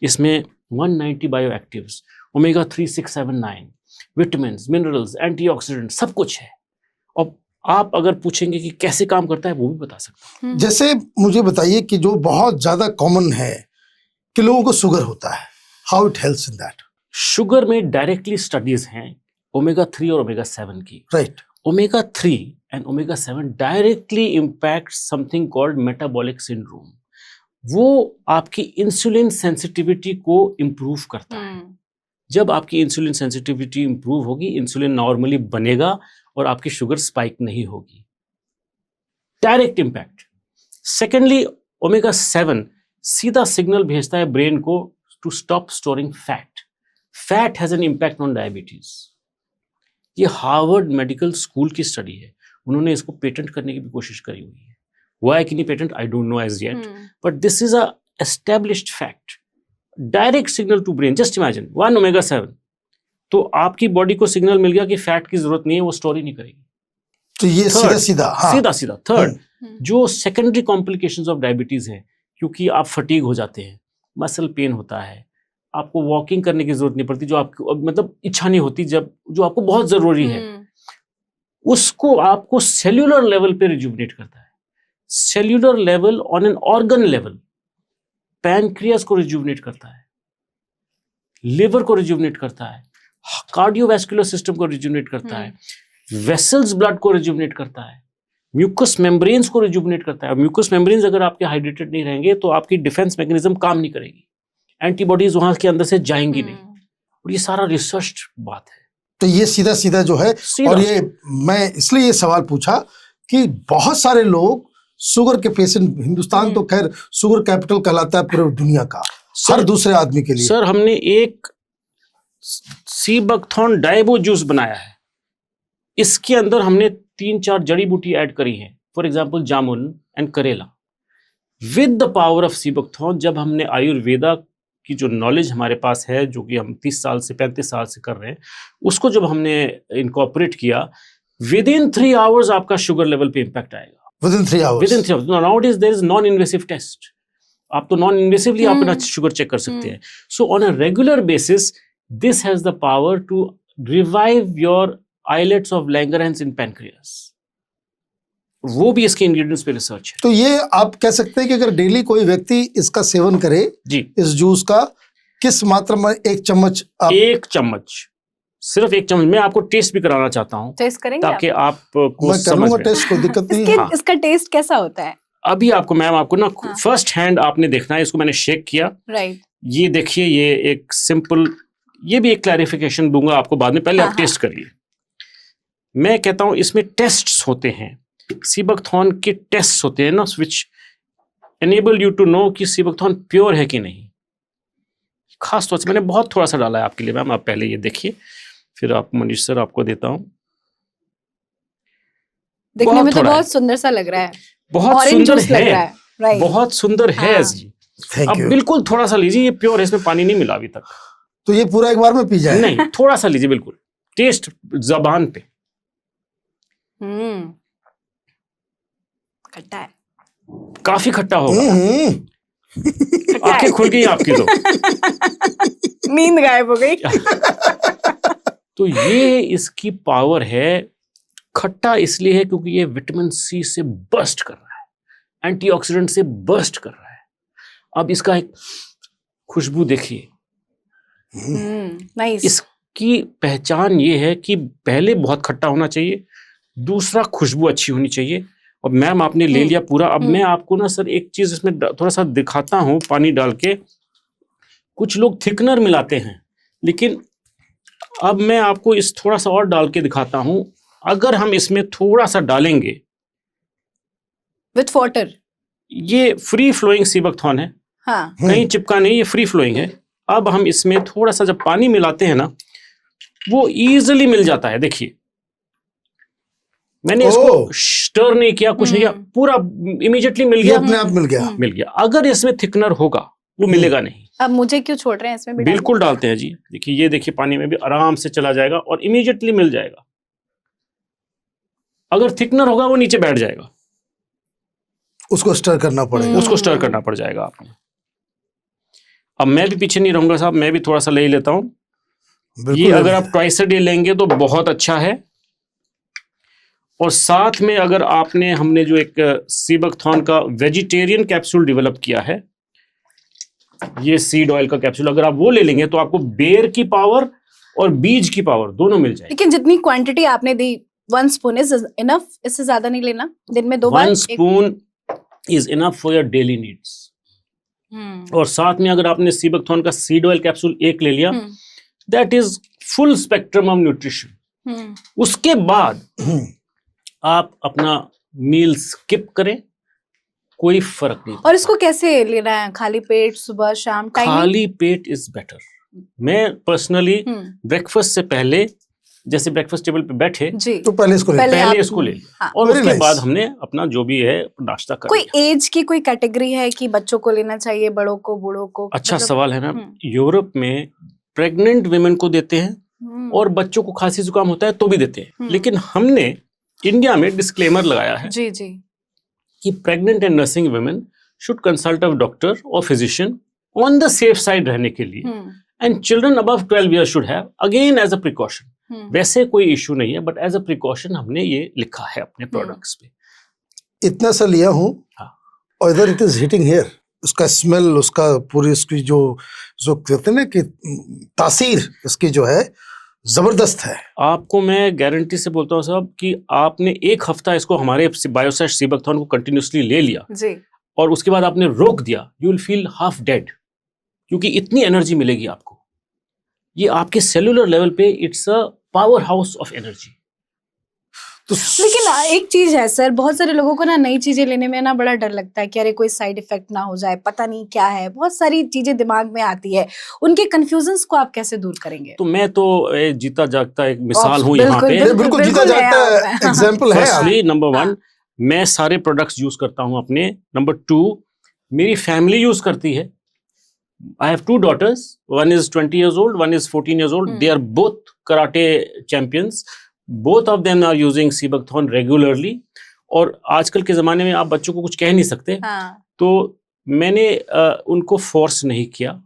इसमें 190 bioactives, omega 3, 6, 7, 9, vitamin, minerals, antioxidant, सब कुछ है। और आप अगर पूछेंगे कि कैसे काम करता है, वो भी बता सकता हूं। जैसे मुझे बताइए कि जो बहुत ज्यादा कॉमन है कि लोगों को शुगर होता है, how it helps in that? Sugar में डायरेक्टली स्टडीज हैं ओमेगा 3 और ओमेगा 7 की। Right. Omega 3 and omega 7 directly impact something called metabolic syndrome. वो आपकी इंसुलिन सेंसिटिविटी को इम्प्रूव करता है। जब आपकी इंसुलिन सेंसिटिविटी इंप्रूव होगी, इंसुलिन नॉर्मली बनेगा और आपकी शुगर स्पाइक नहीं होगी। Direct impact. सेकेंडली, ओमेगा 7 सीधा सिग्नल भेजता है ब्रेन को to stop storing fat. Fat has an impact on diabetes. ये हार्वर्ड मेडिकल स्कूल की स्टडी है, उन्होंने इसको पेटेंट करने की भी कोशिश करी हुई है। हुआ है कि नहीं patent, I don't know as yet, but this is a established fact. Direct signal to brain. Just imagine 1 omega 7, तो आपकी बॉडी को सिग्नल मिल गया कि फैट की जरूरत नहीं है, वो स्टोर ही नहीं करेगी। तो ये सीधा। थर्ड, जो सेकेंडरी कॉम्प्लिकेशंस ऑफ डायबिटीज है, क्योंकि आप फटीग हो जाते हैं, मसल पेन होता है, आपको वॉकिंग करने की जरूरत नहीं पड़ती, जो आपको मतलब इच्छा नहीं होती, जब जो आपको बहुत जरूरी है, उसको आपको सेल्यूलर लेवल पे रिजुविनेट करता है। Cellular level on an organ level, pancreas को रिजुविनेट करता है, लिवर को रिजुविनेट करता है, कार्डियोवैस्कुलर सिस्टम को रिजुविनेट करता है, वेसल्स ब्लड को रिजुविनेट करता है, म्यूकस मेम्ब्रेन्स को रिजुविनेट करता है। म्यूकस मेम्ब्रेन्स अगर आपके हाइड्रेटेड नहीं रहेंगे तो आपकी डिफेंस मैकेनिज्म काम नहीं करेगी, एंटीबॉडीज वहां के अंदर से जाएंगी नहीं। और ये सारा रिसर्च बात है। तो ये सीधा जो है। और ये मैं इसलिए ये सवाल पूछा कि बहुत सारे लोग शुगर के पेशेंट, हिंदुस्तान तो खैर शुगर कैपिटल कहलाता है पूरे दुनिया का, हर दूसरे आदमी के लिए। सर, हमने एक सीबकथॉर्न डायबो जूस बनाया है, इसके अंदर हमने 3-4 जड़ी बूटी ऐड करी हैं, for example jamun and karela. With the power of sea buckthorn, जब हमने आयुर्वेदा की जो नॉलेज हमारे पास है, जो कि हम 30 साल से 35 साल से कर रहे हैं, उसको जब हमने इनकॉर्पोरेट किया, विद इन 3 आवर्स आपका शुगर लेवल पे इंपैक्ट आएगा। Within 3 hours. Nowadays there is non-invasive test. आप तो non-invasively अपना शुगर चेक कर सकते हैं। So on a regular basis, this has the power to revive your islets of Langerhans in pancreas. वो भी इसके इंग्रेडिएंट्स पे रिसर्च है। तो ये आप कह सकते हैं कि अगर डेली कोई व्यक्ति इसका सेवन करे जी, इस जूस का, किस मात्रा में? 1 चम्मच? 1 चम्मच सिर्फ एक चम्मच। मैं आपको टेस्ट भी कराना चाहता हूँ टेस्ट करेंगे ताकि आपको मैं कर समझ लूंगा में। टेस्ट, कोई दिक्कत नहीं है। इसके हाँ। इसका टेस्ट कैसा होता है? अभी आपको मैम आपको ना हाँ। फर्स्ट हैंड आपने देखना है। इसको मैंने शेक किया, राइट। ये देखिए, ये एक सिंपल, ये भी एक क्लैरिफिकेशन दूंगा आपको बाद में, पहले हाँ, आप टेस्ट करिए। मैं कहता हूं इसमें टेस्ट्स होते हैं, सीबकथॉर्न के टेस्ट्स होते हैं ना, which enable you to know कि सीबकथॉर्न प्योर है कि नहीं। खास तौर से मैंने बहुत थोड़ा सा डाला है आपके लिए मैम, आप पहले ये देखिए, फिर आप मनीष सर आपको देता हूं। दिखने बहुत में तो थोड़ा बहुत है। सुंदर सा लग रहा है, बहुत ऑरेंज सुंदर जूस लग रहा है, है। राइट। बहुत सुंदर है हाँ। जी। थैंक अब यू। बिल्कुल थोड़ा सा लीजिए, ये प्योर है, इसमें पानी नहीं मिला अभी तक। तो ये पूरा एक बार में पी जाए? नहीं, थोड़ा सा लीजिए, बिल्कुल टेस्ट जबान पे। खट्टा है, काफी खट्टा होगा। खट्टा आंखें है। खुल गई आपकी तो। नींद गायब हो गई। तो ये इसकी पावर है। खट्टा इसलिए है क्योंकि ये विटामिन सी से बर्स्ट कर रहा है, एंटीऑक्सीडेंट से बर्स्ट कर रहा है। अब इसका एक खुशबू देखिए। नाइस। इसकी पहचान ये है कि पहले बहुत खट्टा होना चाहिए, दूसरा खुशबू अच्छी होनी चाहिए। और मैम आपने ले लिया पूरा। अब मैं आपको ना सर एक चीज इसमें थोड़ा सा दिखाता हूँ पानी डाल के। कुछ लोग थिकनर मिलाते हैं, लेकिन अब मैं आपको इस थोड़ा सा और डाल के दिखाता हूं। अगर हम इसमें थोड़ा सा डालेंगे, विथ वाटर। ये फ्री फ्लोइंग सीबकथॉर्न है, हाँ। कहीं चिपका नहीं, ये फ्री फ्लोइंग है। अब हम इसमें थोड़ा सा जब पानी मिलाते हैं ना, वो इजीली मिल जाता है। देखिए मैंने इसको स्टर नहीं किया, कुछ नहीं किया, पूरा इमीडिएटली मिल ये गया। अपने आप मिल गया। मिल गया। अगर इसमें थिकनर होगा वो मिलेगा नहीं। अब मुझे क्यों छोड़ रहे हैं इसमें भी? बिल्कुल डालते हैं जी। देखिए ये देखिए पानी में भी आराम से चला जाएगा और इमीडिएटली मिल जाएगा। अगर थिकनर होगा वो नीचे बैठ जाएगा, उसको स्टर करना पड़ेगा। उसको स्टर करना पड़ जाएगा आपको। अब मैं भी पीछे नहीं रहूंगा साहब, मैं भी थोड़ा सा ले ही लेता हूं। ये बिल्कुल। अगर आप ट्वाइस अ डे लेंगे तो बहुत अच्छा है। और साथ में अगर आपने, हमने जो एक सीबकथॉर्न का वेजिटेरियन कैप्सूल डेवलप किया है, ये सीड ऑयल का कैप्सूल, अगर आप वो ले लेंगे तो आपको बेर की पावर और बीज की पावर दोनों मिल जाएगी। लेकिन जितनी क्वांटिटी आपने दी, 1 स्पून इज इनफ, इससे ज्यादा नहीं लेना। दिन में 2 बार 1 spoon is enough for your daily needs. और साथ में अगर आपने सीबकथॉर्न का सीड ऑयल कैप्सूल एक ले लिया, that is full spectrum of nutrition. उसके बाद आप अपना मील स्किप करें, कोई फर्क नहीं। और इसको कैसे लेना है? खाली पेट, सुबह शाम, टाइमिंग? खाली पेट इज बेटर। मैं पर्सनली ब्रेकफास्ट से पहले, जैसे ब्रेकफास्ट टेबल पे बैठे, जी, तो पहले इसको ले पहले पहले आप- इसको ले लिया। हाँ। और Very उसके nice. बाद हमने अपना जो भी है नाश्ता कर कोई लिया। एज की कोई कैटेगरी है कि बच्चों को लेना चाहिए, बड़ों को, बूढ़ों को? अच्छा मतलब- सवाल है मैम। यूरोप में प्रेग्नेंट विमेन को देते हैं और बच्चों को खांसी जुकाम होता है तो भी देते हैं। लेकिन हमने इंडिया में डिस्क्लेमर लगाया है जी जी, कि pregnant and nursing women should consult a doctor और physician on the safe side रहने के लिए। And children above 12 years should have, again as a precaution. वैसे कोई इशू नहीं है, बट एज अ प्रिकॉशन हमने ये लिखा है अपने प्रोडक्ट्स पे। इतना सा लिया हूँ हाँ। और इधर इट इज हिटिंग हियर। उसका स्मेल, उसका पूरी इसकी जो जो कहते हैं ना कि तासीर इसकी जो है जबरदस्त है। आपको मैं गारंटी से बोलता हूँ साहब कि आपने 1 हफ्ता इसको हमारे बायोसेट सीबकथॉर्न को कंटिन्यूसली ले लिया जी, और उसके बाद आपने रोक दिया, you will feel half dead, क्योंकि इतनी एनर्जी मिलेगी आपको। ये आपके सेलुलर लेवल पे it's a power house of energy. तो लेकिन एक चीज है सर, बहुत सारे लोगों को ना नई चीजें लेने में ना बड़ा डर लगता है कि अरे कोई साइड इफेक्ट ना हो जाए, पता नहीं क्या है, बहुत सारी चीजें दिमाग में आती है। उनके कंफ्यूजन्स को आप कैसे दूर करेंगे? तो मैं तो जीता जागता एक मिसाल हूँ यहाँ बिल्कुल, पे। बिल्कुल, बिल्कुल जीता बिल्कुल है जागता आप। एग्जाम्पल है आप। फर्स्टली नंबर 1, हाँ। मैं सारे प्रोडक्ट्स यूज करता हूँ अपने। नंबर 2, मेरी फैमिली यूज करती है। I have 2 daughters. One is 20 years old, one is 14 years old. They are both karate champions. Both of them are using sea buckthorn regularly. और आजकल के ज़माने में आप बच्चों को कुछ कह नहीं सकते। हाँ। तो मैंने उनको फोर्स नहीं किया।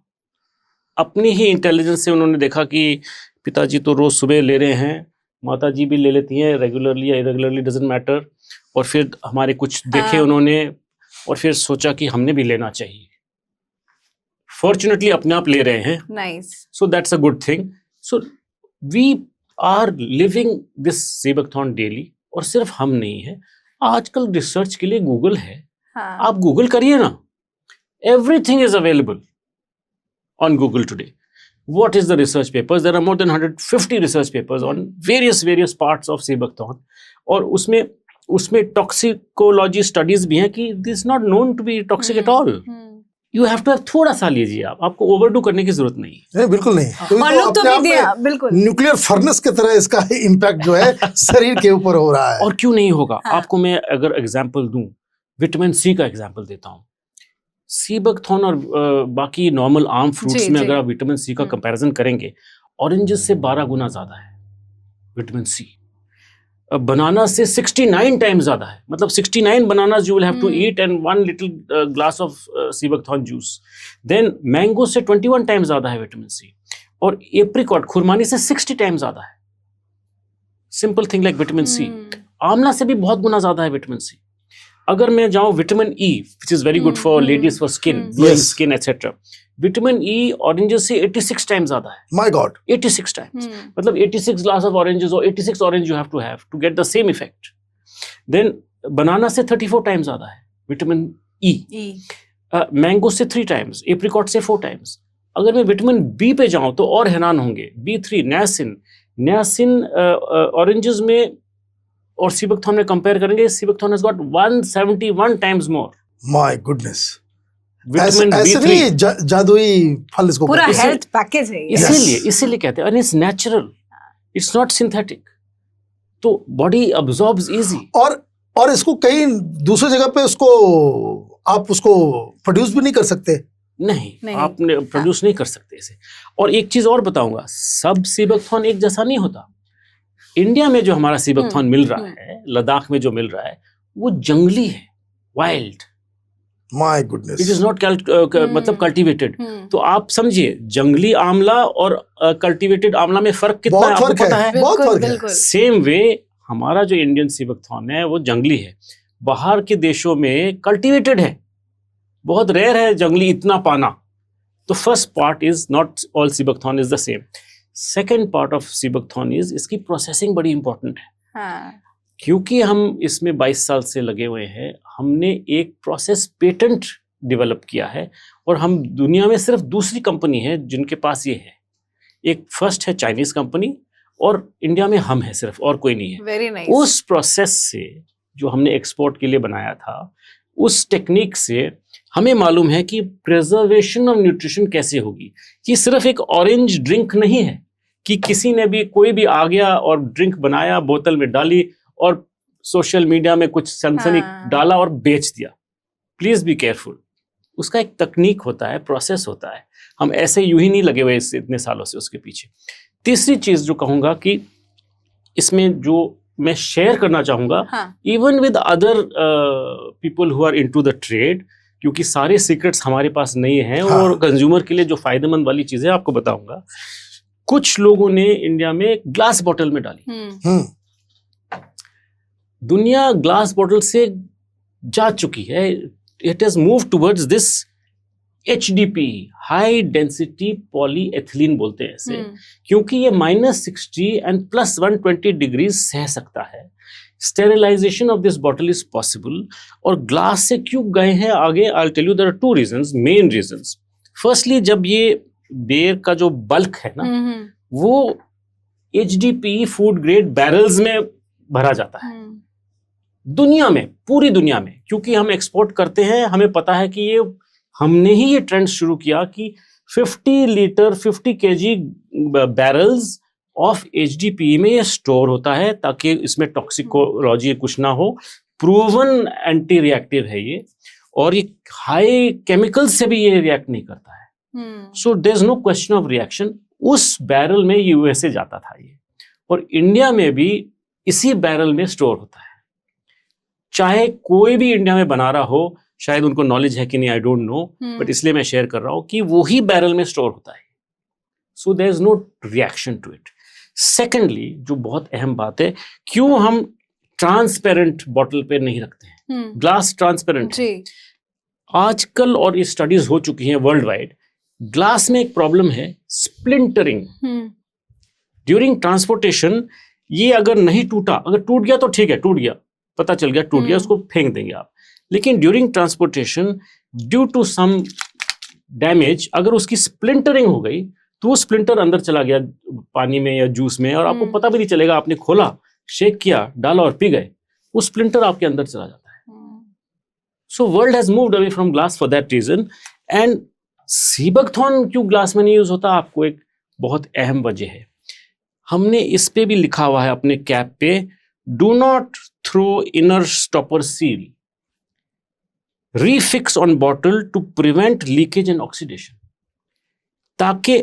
अपनी ही इंटेलिजेंस से उन्होंने देखा कि पिताजी तो रोज़ सुबह ले रहे हैं, माताजी भी ले लेती हैं रेगुलरली या इरेगुलरली, डजंट मैटर। और फिर हमारे कुछ देखे उन्होंने और फिर सोचा कि हमने भी लेना चाहिए। फॉर्चुनेटली अपने आप ले रहे हैं, nice. So that's a good thing. So we are living this sea buckthorn daily, और सिर्फ हम नहीं है, आजकल रिसर्च के लिए गूगल है। हाँ. आप गूगल करिए ना, everything is available on Google today. What is the research papers? There are more than 150 research papers on various parts of sea buckthorn, और उसमें टॉक्सिकोलॉजी स्टडीज भी हैं कि this not known to be toxic at all. You have to have थोड़ा सा लीजिए, आपको overdo करने की जरूरत नहीं है. नहीं, बिल्कुल नहीं. और लोग तो भी दिया, बिल्कुल न्यूक्लियर फर्नेस की तरह इसका इम्पैक्ट जो है शरीर के ऊपर हो रहा है. और क्यों नहीं होगा? हाँ. आपको मैं अगर एग्जाम्पल दूं, विटामिन सी का एग्जाम्पल देता हूं. सीबकथॉर्न और बाकी नॉर्मल आम फ्रूट्स में अगर आप विटामिन सी का कंपैरिजन करेंगे, ऑरेंजेस से 12 गुना ज्यादा है विटामिन सी. बनाना से 69 टाइम्स ज्यादा है. मतलब 69 bananas you will have to eat and 1 little glass of sea buckthorn juice. Then mango से 21 टाइम्स ज्यादा है विटामिन सी, और एप्रिकॉट खुरमानी से 60 टाइम्स ज्यादा है. Simple thing like vitamin C. आंवला से भी बहुत गुना ज्यादा है विटामिन सी. अगर मैं जाऊं vitamin E, which is very good for ladies, for skin, glowing skin etcetera, vitamin E oranges से 86 टाइम्स ज्यादा है. My God, 86 times. मतलब 86 ग्लास ऑफ ऑरेंजेस और 86 orange you have to get the same effect. Then banana से 34 times ज्यादा है vitamin E. Mango से 3 times, apricot से 4 टाइम्स. अगर मैं विटामिन बी पे जाऊं तो और हैरान होंगे. B3 नियासिन ऑरेंजेस में और सीबकथॉर्न में कंपेयर करेंगे, sea buckthorn has got 171 times more. My goodness. Vitamin ऐसे B3 नहीं जादुई फल इसको पूरा कहते हैं. हेल्थ पैकेज है ये. इसीलिए कहते हैं, and it's natural, it's not synthetic. तो बॉडी अब्सॉर्ब्स इजी. और इसको कहीं दूसरी जगह पे उसको आप उसको प्रोड्यूस भी नहीं कर सकते. नहीं, आपने प्रोड्यूस नहीं कर सकते इसे. और एक चीज और बताऊंगा, सब सीबकथॉर्न एक जैसा नहीं होता. इंडिया में जो हमारा सीबकथॉर्न मिल रहा है, लद्दाख में जो मिल रहा है, वो जंगली है, wild. My goodness. It is not मतलब कल्टीवेटेड. तो आप समझिए, जंगली आंवला और कल्टीवेटेड आंवला में फर्क कितना है, आपको पता है? बहुत फर्क है. सेम वे हमारा जो इंडियन सीबकथॉर्न है वो जंगली है. बाहर के देशों में कल्टीवेटेड है, बहुत रेयर है जंगली इतना पाना. तो first part is not all sea buckthorn is the same. Second part of sea buckthorn is इसकी प्रोसेसिंग बड़ी इंपॉर्टेंट है. हाँ. क्योंकि हम इसमें 22 साल से लगे हुए हैं, हमने एक प्रोसेस पेटेंट डेवलप किया है, और हम दुनिया में सिर्फ दूसरी कंपनी है जिनके पास ये है. एक फर्स्ट है चाइनीज कंपनी, और इंडिया में हम है सिर्फ, और कोई नहीं है. Very nice. उस प्रोसेस से जो हमने एक्सपोर्ट के लिए बनाया था, उस टेक्निक से हमें मालूम है कि प्रिजर्वेशन ऑफ न्यूट्रिशन कैसे होगी. ये सिर्फ एक ऑरेंज ड्रिंक नहीं है कि किसी ने भी, कोई भी आ गया और ड्रिंक बनाया, बोतल में डाली और सोशल मीडिया में कुछ सनसनी डाला और बेच दिया. Please be careful. उसका एक तकनीक होता है, प्रोसेस होता है. हम ऐसे यूं ही नहीं लगे हुए इतने सालों से उसके पीछे. तीसरी चीज जो कहूंगा कि इसमें जो मैं शेयर करना चाहूंगा, even with other people who are into the trade, क्योंकि सारे सीक्रेट्स हमारे पास नहीं हैं. और कंज्यूमर के लिए जो फायदेमंद वाली चीजें आपको बताऊंगा. कुछ लोगों ने इंडिया में ग्लास बॉटल में डाली. दुनिया ग्लास बॉटल से जा चुकी है. It has move towards this HDP, high density polyethylene बोलते हैं इसे, क्योंकि ये -60 एंड +120 डिग्रीज सह सकता है. Sterilization of this bottle is possible. और ग्लास से क्यों गए हैं आगे, I will tell you. There are 2 reasons, main reasons. Firstly, जब ये बेर का जो बल्क है ना, वो HDP फूड ग्रेड बैरल्स में भरा जाता है दुनिया में, पूरी दुनिया में. क्योंकि हम एक्सपोर्ट करते हैं, हमें पता है कि ये, हमने ही ये ट्रेंड शुरू किया कि 50 kg बैरल्स ऑफ HDP में ये स्टोर होता है, ताकि इसमें टॉक्सिकोलॉजी कुछ ना हो. प्रूवन एंटी रिएक्टिव है ये, और ये हाई केमिकल्स से भी ये रिएक्ट नहीं करता है. So there is no question of reaction. उस बैरल में USA जाता था ये, और इंडिया में भी इसी बैरल में स्टोर होता है. चाहे कोई भी इंडिया में बना रहा हो, शायद उनको नॉलेज है कि नहीं, आई डोंट नो, बट इसलिए मैं शेयर कर रहा हूं कि वही बैरल में स्टोर होता है. So there is no reaction to it. Secondly, जो बहुत अहम बात है, क्यों हम ट्रांसपेरेंट बॉटल पे नहीं रखते हैं? ग्लास ट्रांसपेरेंट आजकल, और ये स्टडीज हो चुकी हैं वर्ल्ड वाइड. ग्लास में एक प्रॉब्लम है, स्प्लिंटरिंग. ड्यूरिंग ट्रांसपोर्टेशन ये अगर नहीं टूटा, अगर टूट गया तो ठीक है, टूट गया, पता चल गया टूट गया, उसको फेंक देंगे आप। लेकिन during transportation due to some damage अगर उसकी स्प्लिंटरिंग हो गई तो वो स्प्लिंटर अंदर चला गया पानी में या जूस में, और आपको पता भी नहीं चलेगा, आपने खोला, शेक किया, डाला और पी गए, वो स्प्लिंटर आपके अंदर चला जाता है। So world has moved away from glass for that reason. And sea buckthorn क्यों ग्लास में नहीं यूज होता, आपको एक बहुत अहम वजह है। हमने इस पे भी लिखा हुआ है अपने कैप पे, do not throw inner stopper seal, refix on bottle to prevent leakage and oxidation, ताकि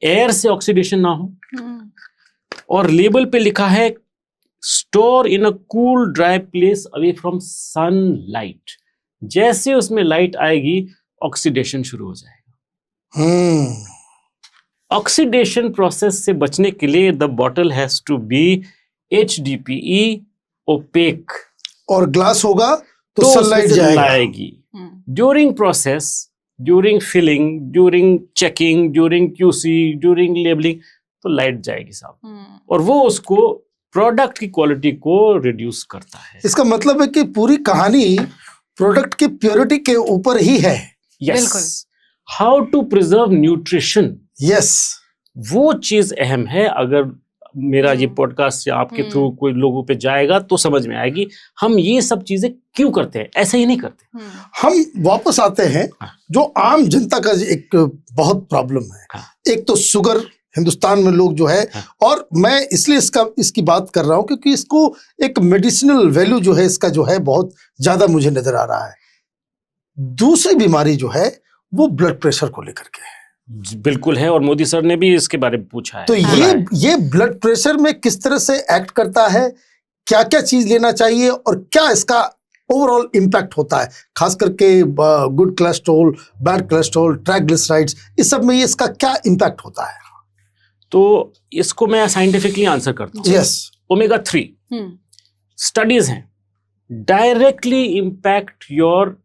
एयर से ऑक्सीडेशन ना हो। और लेबल पे लिखा है store in a cool dry place away from sunlight, जैसे उसमें लाइट आएगी ऑक्सीडेशन शुरू हो जाएगा। ऑक्सीडेशन प्रोसेस से बचने के लिए the bottle has to be HDPE opaque, और ग्लास होगा तो तो सनलाइट जाएगी। During process, during filling, during checking, during QC, during labelling, तो लाइट जाएगी साहब, और वो उसको प्रोडक्ट की क्वालिटी को रिड्यूस करता है। इसका मतलब है कि पूरी कहानी प्रोडक्ट की प्योरिटी के ऊपर ही है। Yes, how to preserve nutrition, yes, वो चीज अहम है। अगर मेरा ये पॉडकास्ट या आपके थ्रू कोई लोगों पे जाएगा तो समझ में आएगी हम ये सब चीजें क्यों करते हैं, ऐसे ही नहीं करते। हम वापस आते हैं जो आम जनता का एक बहुत प्रॉब्लम है। हाँ। एक तो शुगर हिंदुस्तान में लोग जो है, और मैं इसलिए इसकी बात कर रहा हूं क्योंकि इसको एक मेडिसिनल वैल्यू जो है इसका जो है बहुत ज्यादा मुझे नजर आ रहा है। दूसरी बीमारी जो है वो ब्लड प्रेशर को लेकर के है। बिल्कुल है, और मोदी सर ने भी इसके बारे में पूछा है। तो ये ब्लड प्रेशर में किस तरह से एक्ट करता है, क्या क्या चीज लेना चाहिए और क्या इसका ओवरऑल इंपैक्ट होता है, खास करके good cholesterol, bad cholesterol, triglycerides, इस सब में इसका क्या इंपैक्ट होता है? तो इसको मैं साइंटिफिकली आंसर करता हूँ। यस, ओमेगा 3 स्टडीज हैं, directly impact your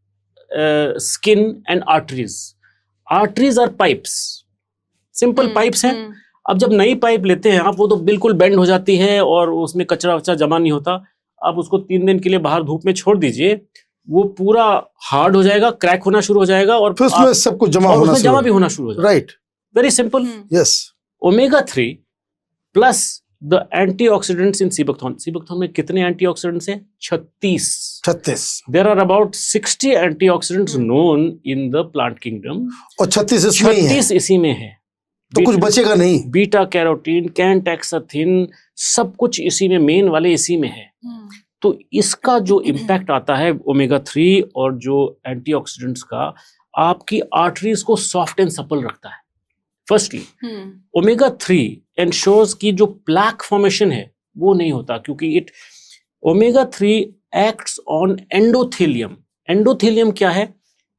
skin and arteries. Arteries are pipes, simple pipes हैं। अब जब नई पाइप लेते हैं आप, वो तो बिल्कुल बेंड हो जाती है और उसमें कचरा वचरा जमा नहीं होता। आप उसको 3 दिन के लिए बाहर धूप में छोड़ दीजिए, वो पूरा हार्ड हो जाएगा, क्रैक होना शुरू हो जाएगा, और फिर उसमें सब कुछ जमा भी होना शुरू हो जाएगा। Right, very simple. Yes. Omega 3 plus the antioxidants in sea buckthorn. Sea buckthorn में कितने एंटीऑक्सीडेंट्स हैं? 36। There are about 60 antioxidants known in the plant kingdom, और 36 इसी में है। तो कुछ बचेगा नहीं। बीटा कैरोटीन, कैंटेक्साथिन, सब कुछ इसी में, मेन वाले इसी में है। तो इसका जो इम्पैक्ट आता है ओमेगा 3 और जो एंटीऑक्सीडेंट्स का, आपकी आर्टरीज को सॉफ्ट एंड सपल रखता है। फर्स्टली ओमेगा 3 एंश्योर्स की जो प्लैक फॉर्मेशन है वो नहीं होता, क्योंकि omega 3 acts on endothelium. Endothelium क्या है?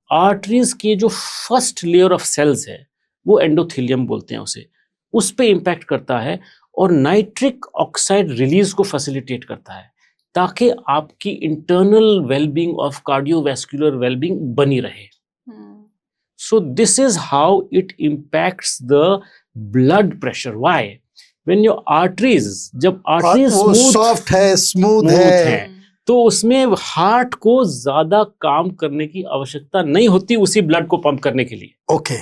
आर्टरीज की जो फर्स्ट लेयर ऑफ सेल्स है वो एंडोथेलियम बोलते हैं उसे, उस पे इंपैक्ट करता है, और नाइट्रिक ऑक्साइड रिलीज को फैसिलिटेट करता है, ताकि आपकी internal wellbeing of cardiovascular wellbeing बनी रहे। So this is how it impacts the blood pressure. Why? When your arteries, जब arteries वो सॉफ्ट है, स्मूथ है, तो उसमें हार्ट को ज्यादा काम करने की आवश्यकता नहीं होती उसी ब्लड को पंप करने के लिए। ओके।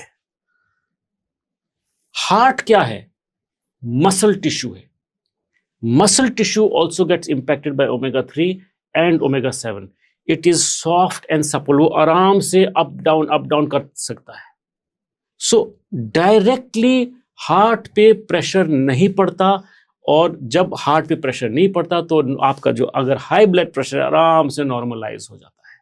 हार्ट क्या है? मसल टिश्यू है। Muscle tissue also gets impacted by omega 3 and omega 7. It is soft and supple, वो आराम से अप डाउन कर सकता है। सो डायरेक्टली हार्ट पे प्रेशर नहीं पड़ता, और जब हार्ट पे प्रेशर नहीं पड़ता तो आपका जो अगर हाई ब्लड प्रेशर आराम से नॉर्मलाइज हो जाता है,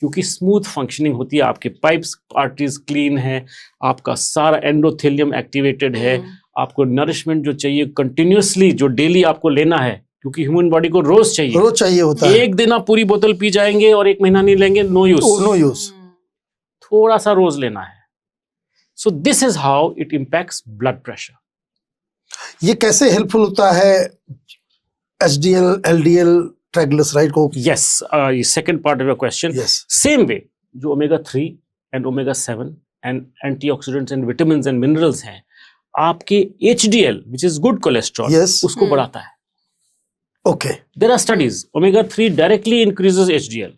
क्योंकि स्मूथ फंक्शनिंग होती है, आपके पाइप्स, आर्टरीज क्लीन है, आपका सारा एंडोथेलियम एक्टिवेटेड है, आपको नरिशमेंट जो चाहिए कंटिन्यूसली, जो डेली आपको लेना है, क्योंकि ह्यूमन बॉडी को रोज चाहिए होता है। एक दिन आप पूरी बोतल पी जाएंगे और 1 महीना नहीं लेंगे, नो यूज। थोड़ा सा रोज लेना है। So this is how it impacts blood pressure. ये कैसे हेल्पफुल होता है HDL, LDL, ट्राइग्लिसराइड को? Yes, second part of your question. Same way जो omega 3 and omega 7 and antioxidants and vitamins and minerals हैं, आपके HDL which is good cholesterol Yes. उसको बढ़ाता है. Okay. There are studies. Omega-3 directly increases HDL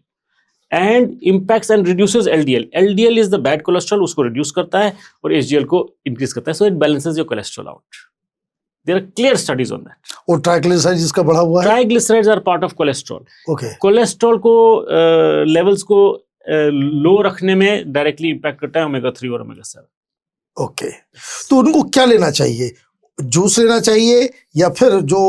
and impacts and reduces LDL. LDL is the bad cholesterol, उसको reduce करता है और HDL को increase करता है. So it balances your cholesterol out. There are clear studies on that. और triglyceride जिसका बढ़ा हुआ है. Triglycerides are part of cholesterol. Okay. Cholesterol को लेवल्स को लो रखने में डायरेक्टली इम्पैक्ट करता है ओमेगा-3 और ओमेगा-7. ओके. तो उनको क्या लेना चाहिए? जूस लेना चाहिए या फिर जो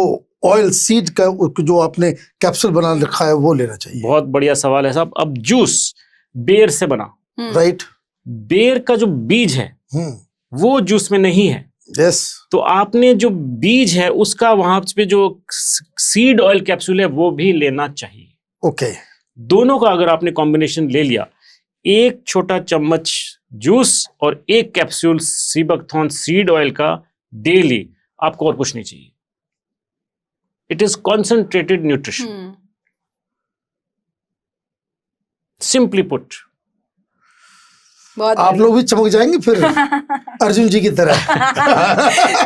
ऑयल सीड का जो आपने कैप्सूल बना रखा है वो लेना चाहिए? बहुत बढ़िया सवाल है साहब. अब जूस बेर से बना, राइट. बेर का जो बीज है वो जूस में नहीं है. यस. तो आपने जो बीज है उसका वहां पे जो सीड ऑयल कैप्सूल है वो भी लेना चाहिए. ओके. दोनों का अगर आपने कॉम्बिनेशन ले लिया, एक छोटा चम्मच जूस और एक कैप्सूल सीबकथॉर्न सीड ऑयल का डेली, आपको और कुछ नहीं चाहिए. It is concentrated nutrition. Simply put. आप लोग भी चमक जाएंगे फिर अर्जुन जी की तरह.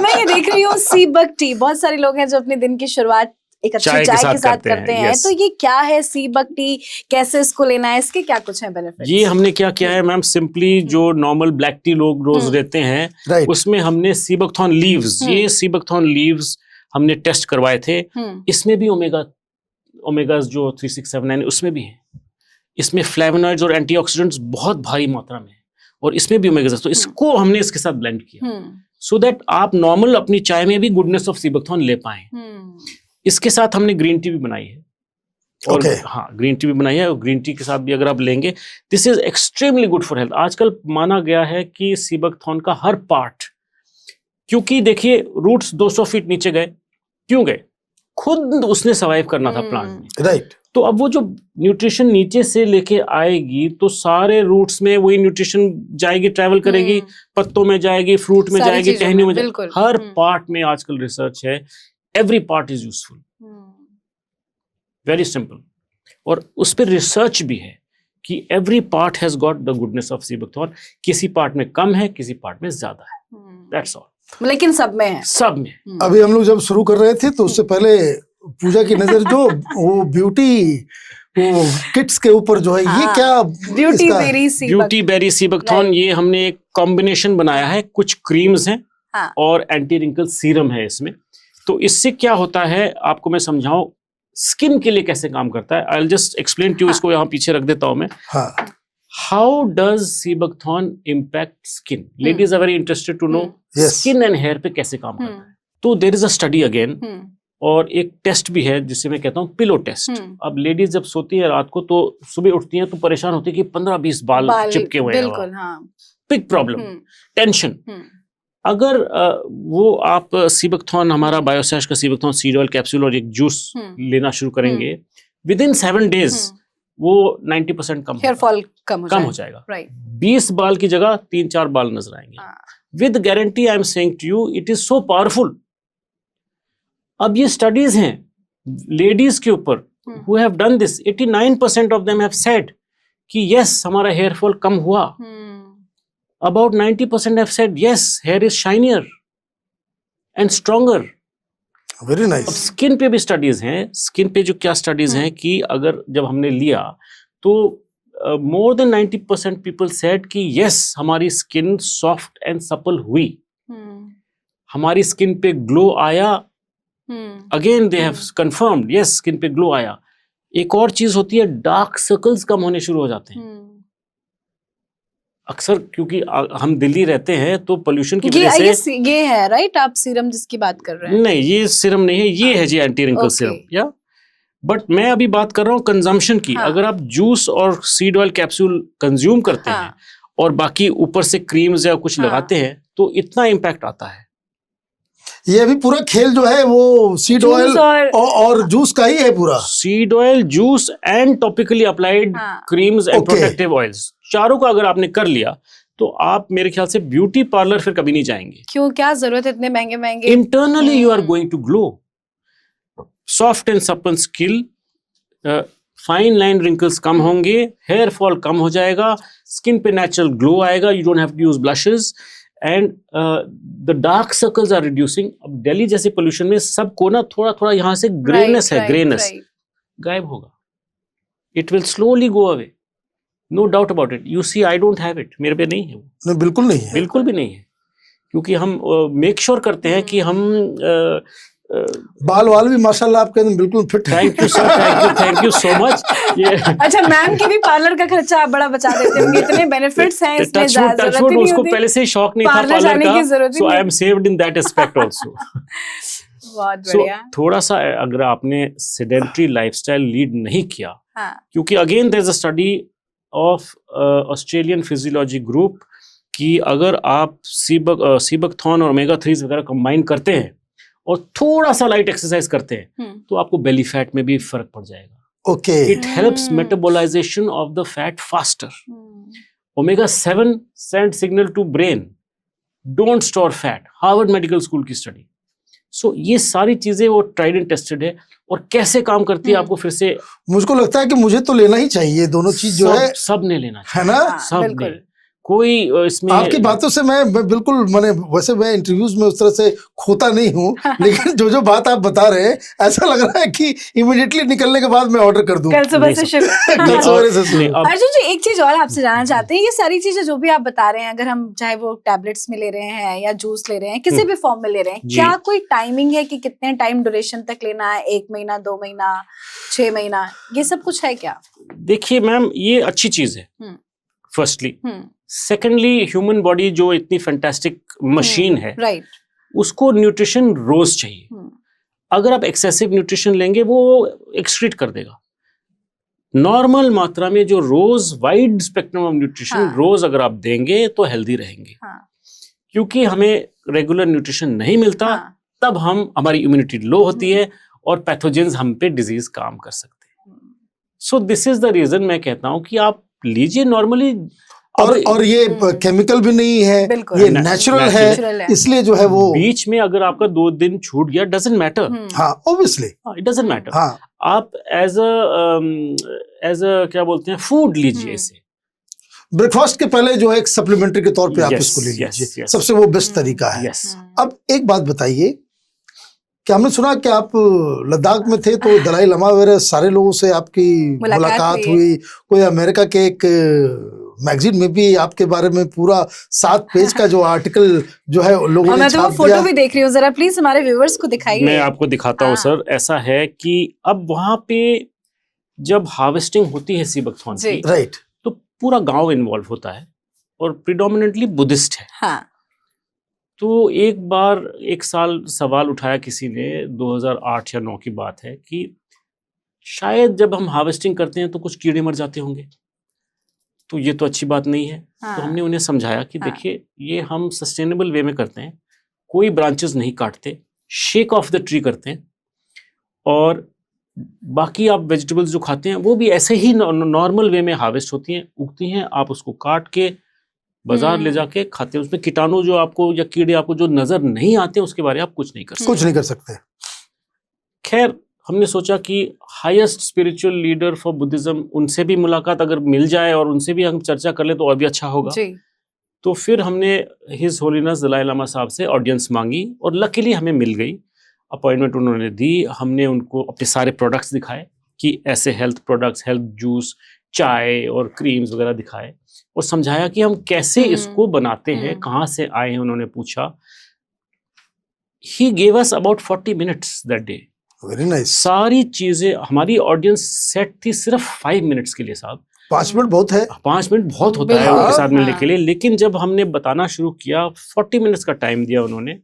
मैं ये देख रही हूँ सीबक टी, बहुत सारे लोग हैं जो अपने दिन की शुरुआत एक अच्छी चाय के साथ करते हैं. yes. तो ये क्या है सीबक टी, कैसे इसको लेना है, इसके क्या कुछ है बेनिफिट्स? ये हमने क्या किया है मैम, सिंपली जो नॉर्मल ब्लैक टी लोग रोज लेते हैं, राइट. उसमें हमने सीबकथॉर्न लीव्स, ये सीबकथॉर्न लीव्स हमने टेस्ट करवाए थे. इसमें भी ओमेगा जो 3679 उसमें भी है. इसमें फ्लेवोनॉइड्स और एंटीऑक्सीडेंट्स बहुत भारी मात्रा में है और इसमें भी ओमेगा. तो इसको हमने इसके साथ ब्लेंड किया सो दैट आप नॉर्मल अपनी चाय में भी गुडनेस ऑफ सीबकथॉर्न ले पाएं. इसके साथ हमने ग्रीन टी भी बनाई है. और हाँ, ग्रीन टी भी बनाई है और ग्रीन टी के साथ भी अगर आप लेंगे, this is extremely good for health. आजकल माना गया है कि सीबकथॉर्न का हर पार्ट, क्योंकि देखिए रूट्स 200 फीट नीचे गए, क्यों गए? खुद उसने सर्वाइव करना था प्लांट में, राइट. तो अब वो जो न्यूट्रिशन नीचे से लेके आएगी तो सारे रूट्स में वही न्यूट्रिशन जाएगी, ट्रैवल करेगी, पत्तों में जाएगी, फ्रूट में जाएगी, टहनियों में जाएगी. हर पार्ट में आजकल रिसर्च है, every part is useful, very simple. और उस पर रिसर्च भी है कि every part has got the goodness of sea buckthorn. किसी पार्ट में कम है, किसी पार्ट में ज्यादा है, दैट्स ऑल. लेकिन सब में है, सब में. अभी हम लोग जब शुरू कर रहे थे तो उससे पहले पूजा की नजर जो वो ब्यूटी वो किट्स के ऊपर जो है, ये क्या? ब्यूटी बेरी सीबकथॉर्न, ये हमने एक कॉम्बिनेशन बनाया है. कुछ क्रीम्स हैं और एंटी रिंकल सीरम है इसमें. तो इससे क्या होता है आपको मैं समझाऊं स्किन के लिए कैसे काम करता है. I will just explain to you. इसको यहाँ पीछे रख देता हूं मैं. How does sea buckthorn impact skin? Ladies are very interested to know skin and hair पे कैसे काम करता है. तो there is a study again, और एक टेस्ट भी है जिसे मैं कहता हूँ पिलो टेस्ट. अब लेडीज जब सोती है रात को तो सुबह उठती हैं तो परेशान होती है कि 15-20 बाल चिपके हुए हैं. Big problem, tension. अगर वो आप सीबकथॉर्न, हमारा बायोसैश का सीबकथॉर्न सीड ऑयल कैप्सूल और एक जूस लेना शुरू करेंगे, विद इन 7 days वो 90% कम, हेयर फॉल कम हो जाएगा. 20 बाल की जगह 3-4 बाल नजर आएंगे. With guarantee I am saying to you, it is so powerful. अब ये स्टडीज हैं लेडीज के ऊपर who have done this. 89% of them have said कि yes हमारा हेयर फॉल कम हुआ. About 90% have said yes, hair is shinier and stronger. Very nice. अब skin पे भी स्टडीज हैं. स्किन पे जो क्या स्टडीज हैं कि अगर जब हमने लिया तो more than 90% people said कि yes हमारी स्किन सॉफ्ट एंड सपल हुई, हमारी स्किन पे ग्लो आया. Again they have confirmed, yes skin पे ग्लो आया. एक और चीज होती है, डार्क सर्कल्स कम होने शुरू हो जाते हैं. अक्सर क्योंकि हम दिल्ली रहते हैं तो पोल्यूशन की वजह से ये है राइट, आप सीरम जिसकी बात कर रहे हैं? नहीं, ये सीरम नहीं है, ये है जी एंटी रिंकल सीरम. या बट मैं अभी बात कर रहा हूँ कंजम्पशन की. अगर आप जूस और सीड ऑयल कैप्सूल कंज्यूम करते हैं और बाकी ऊपर से क्रीम्स या कुछ लगाते हैं तो इतना इम्पैक्ट आता है. ये अभी पूरा खेल जो है वो सीड ऑयल और जूस का ही है पूरा. Seed oil, juice and topically applied creams and protective oils, चारों का अगर आपने कर लिया तो आप मेरे ख्याल से ब्यूटी पार्लर फिर कभी नहीं जाएंगे. क्यों, क्या जरूरत है इतने महंगे महंगे? Internally you are going to glow. Soft and supple skin, fine line wrinkles कम होंगे, हेयर फॉल कम हो जाएगा, स्किन पे नेचुरल ग्लो आएगा, you don't have to use blushes and the dark circles are reducing. अब दिल्ली जैसे पोल्यूशन में सबको ना थोड़ा थोड़ा यहाँ से ग्रेनेस है, ग्रेनेस गायब होगा. It will slowly go away, no doubt about it. You see I don't have it, मेरे पे नहीं है वो. नहीं, बिल्कुल नहीं है. बिल्कुल भी नहीं है, क्योंकि हम मेक श्योर करते हैं कि हम बाल वाल भी माशाल्लाह आपके एकदम बिल्कुल फिट है. Thank you sir, thank you so much. ये अच्छा, मैम की भी पार्लर का खर्चा आप बड़ा बचा देते होंगे, इतने बेनिफिट्स हैं इसमें, ज्यादा जरूरत ही नहीं उसको होती. पहले से ही शौक नहीं था पार्लर पार्लर जाने की का, जरूरत ही सो आई नहीं. Am saved in that aspect also. बहुत सो बढ़िया. थोड़ा सा अगर आपने सेडेंटरी लाइफस्टाइल लीड नहीं किया, हाँ. क्योंकि again there is a study of Australian physiology group कि अगर आप सीबकथॉर्न और ओमेगा 3 वगैरह कंबाइन करते हैं और थोड़ा सा लाइट एक्सरसाइज करते हैं तो आपको बेली फैट में भी फर्क पड़ जाएगा. Okay. It helps metabolization of the fat faster. Omega 7 send signal to brain, don't store fat. Harvard medical school की स्टडी. सो ये सारी चीजें वो ट्राइड एंड टेस्टेड है. और कैसे काम करती है आपको फिर से, मुझको लगता है कि मुझे तो लेना ही चाहिए दोनों चीज जो है, सब ने लेना चाहिए, है ना. हाँ, सब बिल्कुल. ने. कोई इसमें आपकी बातों से मैं बिल्कुल, मैंने वैसे मैं इंटरव्यूज में उस तरह से खोता नहीं हूँ, लेकिन जो जो बात आप बता रहे हैं ऐसा लग रहा है कि इमीडिएटली निकलने के बाद मैं ऑर्डर कर दूं. कल सुबह से शुरू. कल सवेरे से शुरू. अब अर्जुन जी, एक चीज और आपसे जानना चाहते हैं, ये सारी चीजें जो भी आप बता रहे हैं, अगर हम चाहे वो टैबलेट्स में ले रहे हैं या जूस ले रहे हैं, किसी भी फॉर्म में ले रहे हैं, जी. क्या कोई टाइमिंग है कि कितने टाइम ड्यूरेशन तक लेना है? 1 महीना, 2 महीना, 6 महीना, ये सब कुछ है क्या? देखिए मैम, ये अच्छी चीज है फर्स्टली. सेकेंडली, ह्यूमन बॉडी जो इतनी फैंटास्टिक मशीन है, राइट, उसको न्यूट्रिशन रोज चाहिए. अगर आप एक्सेसिव न्यूट्रिशन लेंगे वो एक्सक्रीट कर देगा. नॉर्मल मात्रा में जो रोज वाइड स्पेक्ट्रम ऑफ न्यूट्रिशन हाँ. रोज अगर आप देंगे तो हेल्दी रहेंगे. हाँ. क्योंकि हमें रेगुलर न्यूट्रिशन नहीं मिलता, हाँ. तब हमारी इम्यूनिटी लो होती है और पैथोजेंस हम पे डिजीज काम कर सकते हैं. So this is the reason मैं कहता हूँ कि आप लीजिए नॉर्मली. और ये केमिकल भी नहीं है, बिल्कुल. ये नेचुरल है, इसलिए जो है वो बीच में अगर आपका 2 दिन छूट गया, डजंट मैटर. हाँ, ऑब्वियसली इट डजंट मैटर. हाँ. आप एज अ क्या बोलते हैं, फूड लीजिए इसे. ब्रेकफास्ट के पहले जो है एक सप्लीमेंट्री के तौर पे आप Yes, इसको ले yes, लीजिए. yes. सबसे वो बेस्ट तरीका है. यस. अब एक बात बताइए कि हमने सुना कि आप लद्दाख में थे तो दलाई लामा वगैरह सारे लोगों से आपकी मुलाकात हुई. कोई अमेरिका के एक मैगजीन में भी आपके बारे में पूरा 7 पेज का जो आर्टिकल जो है लोगों ने मैं तो वो छाप फोटो दिया. भी देख रही हूँ, जरा प्लीज हमारे व्यूअर्स को दिखाइए. मैं आपको दिखाता हूँ सर. ऐसा है कि अब वहां पे जब हार्वेस्टिंग होती है सीबकथॉर्न की, राइट, तो पूरा गांव इन्वॉल्व होता है और प्रिडोमिनेंटली बुद्धिस्ट है. हाँ. तो एक बार एक साल सवाल उठाया किसी ने, 2008 या 9 की बात है, कि शायद जब हम हार्वेस्टिंग करते हैं तो कुछ कीड़े मर जाते होंगे, तो ये तो अच्छी बात नहीं है. हाँ. तो हमने उन्हें समझाया कि देखिए, ये हम सस्टेनेबल वे में करते हैं, कोई ब्रांचेस नहीं काटते, शेक ऑफ द ट्री करते हैं, और बाकी आप वेजिटेबल्स जो खाते हैं वो भी ऐसे ही नॉर्मल वे में हार्वेस्ट होती हैं, उगती हैं. आप उसको काट के बाजार ले जाके खाते हैं. उसमें कीटाणु जो आपको या कीड़े आपको जो नजर नहीं आते उसके बारे में आप कुछ नहीं कर सकते. कुछ नहीं कर सकते. खैर, हमने सोचा कि highest spiritual leader for Buddhism, उनसे भी मुलाकात अगर मिल जाए और उनसे भी हम चर्चा कर ले तो और भी अच्छा होगा. जी. तो फिर हमने हिज होलीनेस दलाई लामा साहब से ऑडियंस मांगी और लकीली हमें मिल गई. अपॉइंटमेंट उन्होंने दी. हमने उनको अपने सारे प्रोडक्ट्स दिखाए कि ऐसे हेल्थ प्रोडक्ट्स, हेल्थ जूस, चाय और क्रीम्स वगैरह दिखाए और समझाया कि हम कैसे इसको बनाते हैं, कहाँ से आए हैं. उन्होंने पूछा. He gave us about 40 minutes that day. Very nice. सारी चीजें, हमारी ऑडियंस सेट थी सिर्फ 5 मिनट्स के लिए साहब. 5 मिनट बहुत है. 5 मिनट बहुत होता है उनके साथ मिलने के लिए. लेकिन जब हमने बताना शुरू किया, 40 मिनट्स का टाइम दिया उन्होंने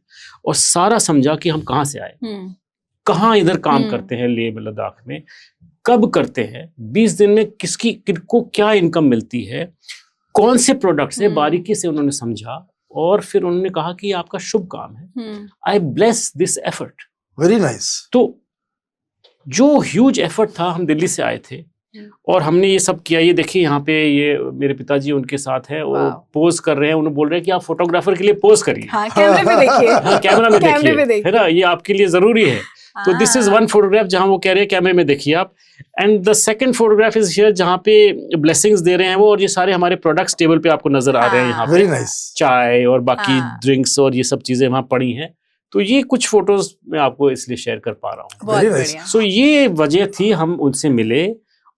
और सारा समझा कि हम कहाँ से आए, कहाँ इधर काम करते हैं लेह लद्दाख में, कब करते हैं, 20 दिन में किसको क्या इनकम मिलती है, कौन से प्रोडक्ट्स है, बारीकी से उन्होंने समझा. और फिर उन्होंने कहा कि ये आपका शुभ काम है. आई bless this effort. Very nice. तो जो ह्यूज एफर्ट था, हम दिल्ली से आए थे और हमने ये सब किया. ये देखिए, यहाँ पे ये मेरे पिताजी उनके साथ है, वो पोज कर रहे हैं. उन्हें बोल रहे हैं कि आप फोटोग्राफर के लिए पोज करिए. हाँ, कैमरे पे देखिए. हाँ, कैमरा में देखिए, है ना, ये आपके लिए जरूरी है. तो दिस इज वन फोटोग्राफ जहां वो कह रहे हैं कैमरे में देखिए आप, and the second photograph is here जहां पे ब्लेसिंग्स दे रहे हैं वो, और ये सारे हमारे प्रोडक्ट्स टेबल पे आपको नजर आ रहे हैं यहाँ वेरी पे, नाइस। चाय और बाकी हाँ। ड्रिंक्स और ये सब चीजें वहां पड़ी हैं। तो ये कुछ फोटोज मैं आपको इसलिए शेयर कर पा रहा हूँ। बहुत Very nice. बढ़िया। सो ये वजह थी हम उनसे मिले,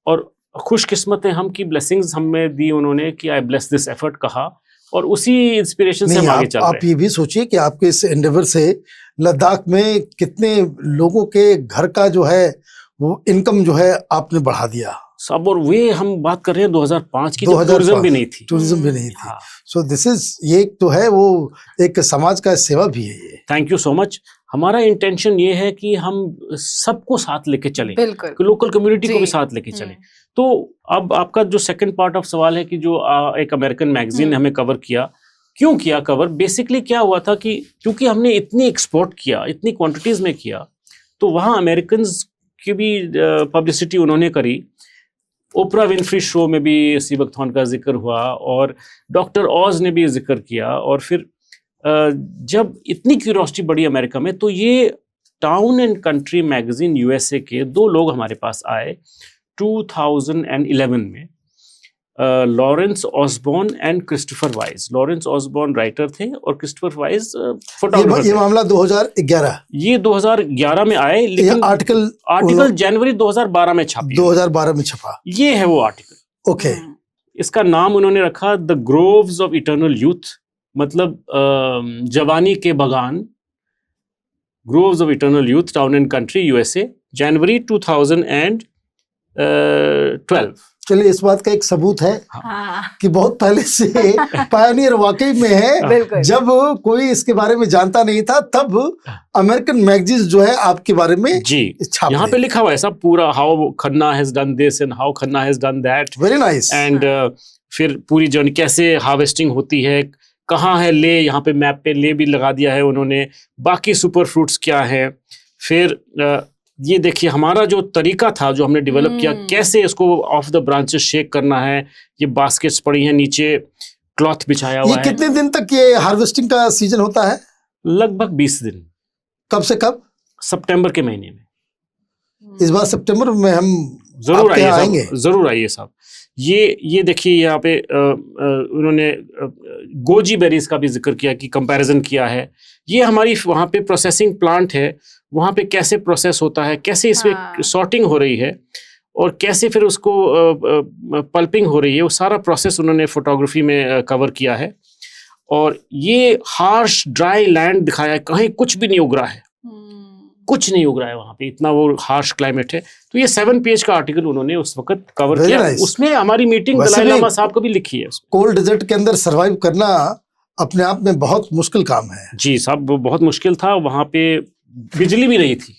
और खुशकिस्मत है हम कि ब्लेसिंग्स हमें दी उन्होंने कि आई ब्लेस दिस एफर्ट कहा, और उसी इंस्पिरेशन से नहीं, हम आगे चल आप रहे हैं। ये भी सोचिए कि आपके इस एंडेवर से लद्दाख में कितने लोगों के घर का जो है वो इनकम जो है आपने बढ़ा दिया। सब, और वे हम बात कर रहे हैं 2005 की, जब 2005 टूरिज्म भी नहीं थी। टूरिज्म भी नहीं थी। हाँ, सो दिस इज, ये तो है वो एक समाज का सेवा भी है ये। Thank you so much. हमारा इंटेंशन ये है कि हम सबको साथ लेके चलें, बिल्कुल। लोकल कम्युनिटी को जी। भी साथ लेके चलें। तो अब आपका जो सेकंड पार्ट ऑफ सवाल है कि जो एक अमेरिकन मैगजीन ने हमें कवर किया, क्यों किया कवर? बेसिकली क्या हुआ था कि क्योंकि हमने इतनी एक्सपोर्ट किया, इतनी क्वांटिटीज में किया, तो वहाँ अमेरिकन की भी पब्लिसिटी उन्होंने करी। ओपरा विनफ्री शो में भी सीबक थॉर्न का जिक्र हुआ, और डॉक्टर ऑज ने भी जिक्र किया, और फिर जब इतनी क्यूरियोसिटी बढ़ी अमेरिका में, तो ये town and country magazine USA के 2 लोग हमारे पास आए 2011 में, Lawrence Osborne and Christopher Wise. Lawrence Osborne writer थे और क्रिस्टोफर वाइज फोटोग्राफर ये थे। मामला 2011, ये 2011 में आए, ये लेकिन आर्टिकल जनवरी 2012 में छपी। 2012 में छपा। ये है वो आर्टिकल। ओके। इसका नाम उन्होंने रखा the groves of eternal youth, मतलब जवानी के बगान, groves of eternal youth, town and country, USA, January 2012। चलिए, इस बात का एक सबूत है हाँ। कि बहुत पहले से पायनियर वाकई में है। बिल्कुल। जब कोई इसके बारे में जानता नहीं था, तब अमेरिकन मैगजीन जो है आपके बारे में जी, छाप यहाँ पे लिखा हुआ है सब पूरा, how Khanna has done this and how Khanna has done that, very nice. And फिर पूरी जर्नी कैसे हार्वेस्टिंग होती है, कहाँ है ले, यहाँ पे मैप पे ले भी लगा दिया है उन्होंने, बाकी सुपर फ्रूट्स क्या है। फिर ये देखिए हमारा जो तरीका था जो हमने डेवलप किया, कैसे इसको ऑफ द ब्रांचेस शेक करना है। ये बास्केट्स पड़ी हैं, नीचे क्लॉथ बिछाया हुआ ये है। कितने दिन तक ये हार्वेस्टिंग का सीजन होता है? लगभग 20 दिन। कब से कब? सितंबर के महीने में। इस बार सितंबर में हम जरूर आपके यहाँ आइए आएंगे। साहब, जरूर आइए साहब। ये देखिए यहाँ पे उन्होंने गोजी बेरीज का भी जिक्र किया, कि कंपैरिजन किया है। ये हमारी वहाँ पे प्रोसेसिंग प्लांट है, वहाँ पे कैसे प्रोसेस होता है, कैसे इसमें सॉर्टिंग हो रही है, और कैसे फिर उसको पल्पिंग हो रही है, वो सारा प्रोसेस उन्होंने फोटोग्राफी में कवर किया है। और ये हार्श ड्राई लैंड दिखाया है, कहीं कुछ भी नहीं उग रहा है, कुछ नहीं उग रहा है वहाँ पे, इतना वो हार्श क्लाइमेट है। तो ये 7 पेज का आर्टिकल उन्होंने उस वक्त कवर Very किया। nice. उसमें हमारी मीटिंग वैसे दलाई भी लामा साहब को भी लिखी है उसमें। कोल्ड डेजर्ट के अंदर सरवाइव करना अपने आप में बहुत मुश्किल काम है। जी साहब, वो बहुत मुश्किल था। वहाँ पे बिजली भी नहीं थी,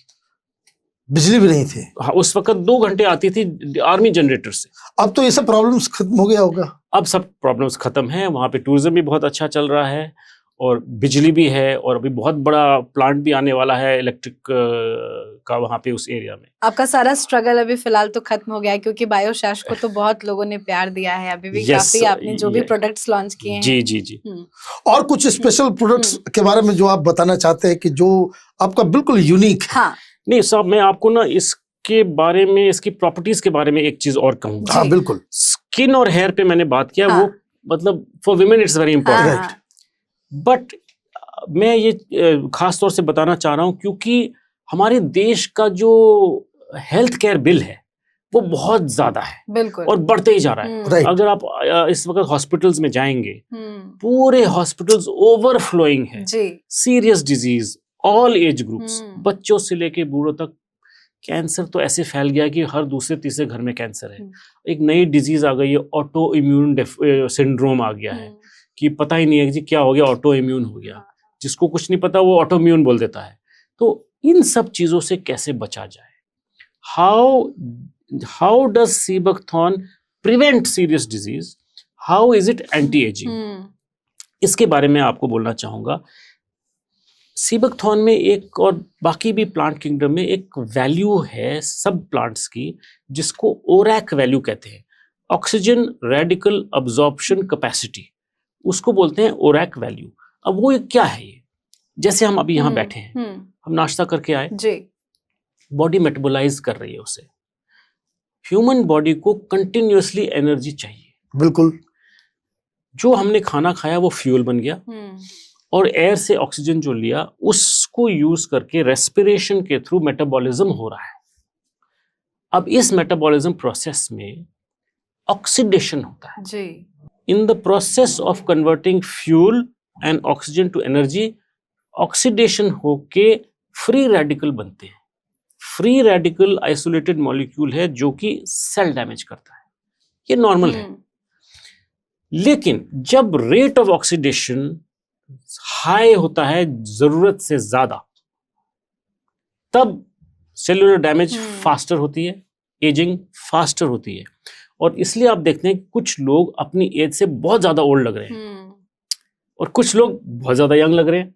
बिजली भी नहीं थी। हाँ, उस वक्त 2 घंटे आती थी आर्मी जनरेटर से। अब तो ये सब प्रॉब्लम्स खत्म हो गया होगा। अब सब प्रॉब्लम्स खत्म हैं। वहाँ पे टूरिज्म भी बहुत अच्छा चल रहा है, और बिजली भी है, और अभी बहुत बड़ा प्लांट भी आने वाला है इलेक्ट्रिक का वहाँ पे उस एरिया में। आपका सारा स्ट्रगल अभी फिलहाल तो खत्म हो गया है, क्योंकि बायोशैश को तो बहुत लोगों ने प्यार दिया है। अभी भी Yes, काफी आपने जो भी yeah. प्रोडक्ट्स लॉन्च किए हैं। जी जी जी। और कुछ स्पेशल प्रोडक्ट्स के बारे में जो आप बताना चाहते हैं कि जो आपका बिल्कुल यूनिक है? हाँ नहीं साहब, मैं आपको ना इसके बारे में, इसकी प्रॉपर्टीज के बारे में एक चीज और कहूँगा। हाँ बिल्कुल। स्किन और हेयर पे मैंने बात किया, हाँ। वो मतलब for women it's very important. हाँ, बट मैं ये खास तौर से बताना चाह रहा हूँ, क्योंकि हमारे देश का जो हेल्थ केयर बिल है वो बहुत ज्यादा है, बिल्कुल। और बढ़ते ही जा रहा है। राइट। अगर आप इस वक्त हॉस्पिटल्स में जाएंगे, हम्म, पूरे हॉस्पिटल्स ओवरफ्लोइंग है। जी। Serious disease, all age groups, hmm. बच्चों से लेके बूढ़ों तक। कैंसर तो ऐसे फैल गया कि हर दूसरे तीसरे घर में कैंसर है। एक नई डिजीज आ गई है, ऑटो इम्यून सिंड्रोम आ गया है, कि पता ही नहीं है कि क्या हो गया, ऑटो इम्यून हो गया। जिसको कुछ नहीं पता वो ऑटो इम्यून बोल देता है। तो इन सब चीजों से कैसे बचा जाए? How does sea buckthorn prevent serious disease? How is it anti ageing? इसके बारे में आपको बोलना चाहूंगा। सीबकथॉर्न में एक, और बाकी भी प्लांट किंगडम में एक वैल्यू है सब प्लांट्स की, जिसको ओरैक वैल्यू कहते हैं, ऑक्सीजन रेडिकल अब्जॉर्प्शन कैपेसिटी, उसको बोलते हैं ओरैक वैल्यू। अब वो क्या है? ये जैसे हम अभी यहाँ बैठे हैं, हम नाश्ता करके आए, जी। बॉडी मेटाबोलाइज कर रही है उसे। ह्यूमन बॉडी को कंटिन्यूअसली एनर्जी चाहिए। बिल्कुल। जो हमने खाना खाया वो फ्यूल बन गया, और एयर से ऑक्सीजन जो लिया उसको यूज करके रेस्पिरेशन के थ्रू मेटाबॉलिज्म हो रहा है। अब इस मेटाबॉलिज्म प्रोसेस में ऑक्सीडेशन होता है जी। In the process of converting fuel and oxygen to energy. Oxidation होके फ्री रेडिकल बनते हैं। फ्री रेडिकल आइसोलेटेड मॉलिक्यूल है जो कि सेल डैमेज करता है, ये नॉर्मल है। लेकिन जब रेट ऑफ ऑक्सीडेशन हाई होता है जरूरत से ज्यादा, तब सेलुलर डैमेज फास्टर होती है, एजिंग फास्टर होती है। और इसलिए आप देखते हैं कि कुछ लोग अपनी एज से बहुत ज्यादा ओल्ड लग रहे हैं और कुछ लोग बहुत ज्यादा यंग लग रहे हैं।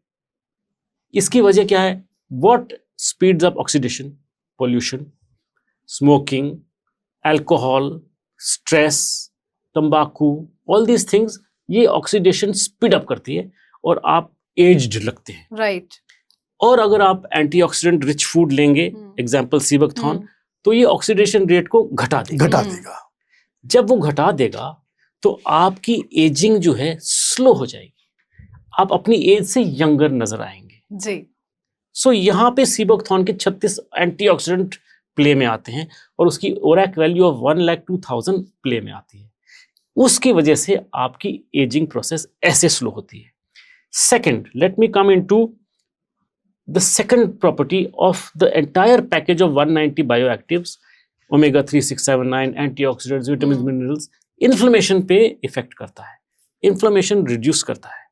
इसकी वजह क्या है? What speeds up oxidation? Pollution, smoking, alcohol, stress, तंबाकू, ऑल दीज थिंग्स, ये ऑक्सीडेशन स्पीड अप करती है और आप एज्ड लगते हैं। राइट। और अगर आप एंटीऑक्सीडेंट रिच फूड लेंगे, एग्जांपल सीबकथॉर्न, तो ये ऑक्सीडेशन रेट को घटा देगा। जब वो घटा देगा तो आपकी एजिंग जो है स्लो हो जाएगी, आप अपनी एज से यंगर नजर आएंगे जी। सो यहाँ पे सीबकथॉर्न के 36 एंटीऑक्सीडेंट प्ले में आते हैं और उसकी ओरैक वैल्यू ऑफ 1,02,000 प्ले में आती है। उसकी वजह से आपकी एजिंग प्रोसेस ऐसे स्लो होती है। Second, let me come into the second property of the entire package of 190 bioactives, omega 3, 6, 7, 9, antioxidants, vitamins, minerals, inflammation पे इफेक्ट करता है, inflammation reduce करता है।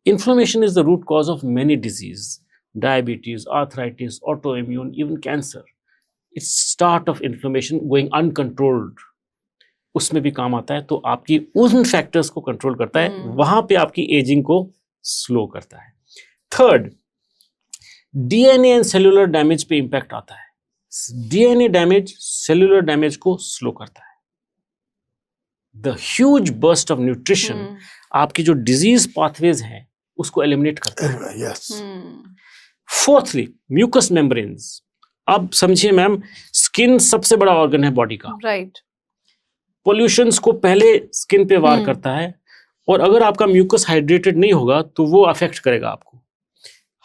Inflammation is the root cause of many disease, diabetes, arthritis, autoimmune, even cancer. It's start of inflammation going uncontrolled, उसमें भी काम आता है। तो आपकी उन फैक्टर्स को कंट्रोल करता है, वहां पे आपकी एजिंग को स्लो करता है। Third, DNA and cellular damage पे इंपैक्ट आता है। डीएनए डैमेज सेलुलर डैमेज को स्लो करता है। The huge burst of nutrition आपकी जो डिजीज पाथवेज हैं उसको एलिमिनेट करता है। यस। Fourthly, mucous membranes. अब समझिए मैम, स्किन सबसे बड़ा ऑर्गन है बॉडी का। राइट। पोल्यूशंस को पहले स्किन पे वार करता है, और अगर आपका म्यूकस हाइड्रेटेड नहीं होगा तो वो अफेक्ट करेगा आपको।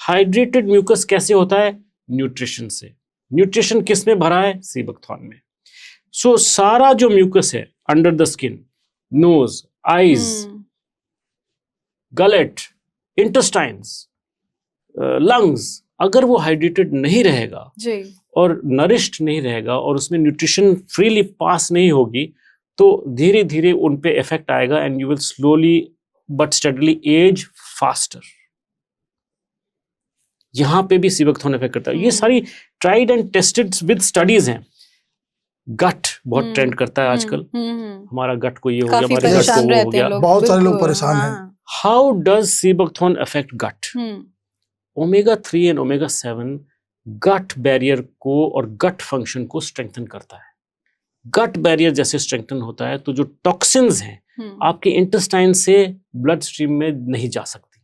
हाइड्रेटेड म्यूकस कैसे होता है? न्यूट्रिशन से। न्यूट्रिशन किस में भरा है? सीबकथॉर्न में। सो सारा जो म्यूकस है under the skin, nose, eyes, gullet, intestines, lungs, अगर वो हाइड्रेटेड नहीं रहेगा जी, और नरिश्ड नहीं रहेगा और उसमें न्यूट्रिशन फ्रीली पास नहीं होगी, तो धीरे धीरे उन पे इफेक्ट आएगा and you will slowly but steadily age faster. यहां पे भी सीबकथॉर्न इफेक्ट करता है। ये सारी tried and tested with studies हैं। गट बहुत ट्रेंड करता है आजकल, हमारा गट को ये हो गया, हमारे गट को वो हो गया, बहुत सारे लोग परेशान हैं। How does sea buckthorn affect gut? Omega 3 and omega 7 gut barrier को और गट फंक्शन को स्ट्रेंथन करता है। गट बैरियर जैसे स्ट्रेंथन होता है तो जो टॉक्सिन्स हैं आपके इंटेस्टाइन से ब्लड स्ट्रीम में नहीं जा सकती,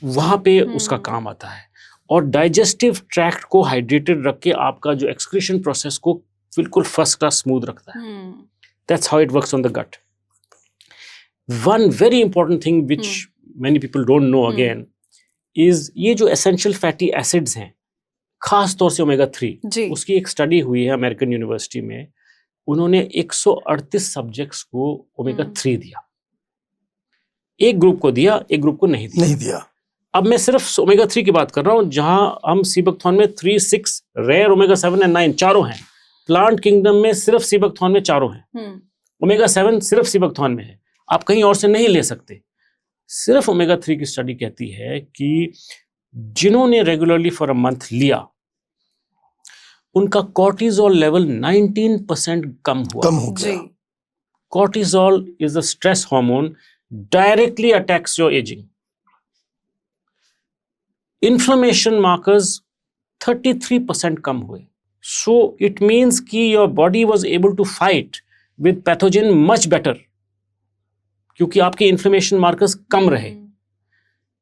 वहां पे उसका काम आता है। और डाइजेस्टिव ट्रैक्ट को हाइड्रेटेड रख के आपका जो एक्सक्रीशन प्रोसेस को बिल्कुल फर्स्ट क्लास स्मूथ रखता है। That's how it works on the gut. One very important thing which many people don't know again is ये जो एसेंशियल फैटी एसिड्स हैं, खास तौर से ओमेगा 3, उसकी एक स्टडी हुई है अमेरिकन यूनिवर्सिटी में। उन्होंने 138 सब्जेक्ट्स को ओमेगा 3 दिया, एक ग्रुप को दिया, एक ग्रुप को नहीं दिया। अब मैं सिर्फ ओमेगा 3 की बात कर रहा हूं, जहां हम सीबकथॉर्न में 3, 6, रेयर ओमेगा 7 एंड 9 चारों हैं। प्लांट किंगडम में सिर्फ सीबकथॉर्न में चारों हैं। ओमेगा 7 सिर्फ सीबकथॉर्न में है, आप कहीं और से नहीं ले सकते। सिर्फ ओमेगा 3 की स्टडी कहती है कि जिन्होंने रेगुलरली फॉर अ मंथ लिया, उनका कॉर्टिजोल लेवल 19% कम हो गया। Cortisol is a stress hormone, directly attacks your ageing. Inflammation markers 33% कम हुए। सो इट मीन्स कि your body was able to fight with pathogen much better, क्योंकि आपके इन्फ्लेमेशन मार्कर्स कम रहे।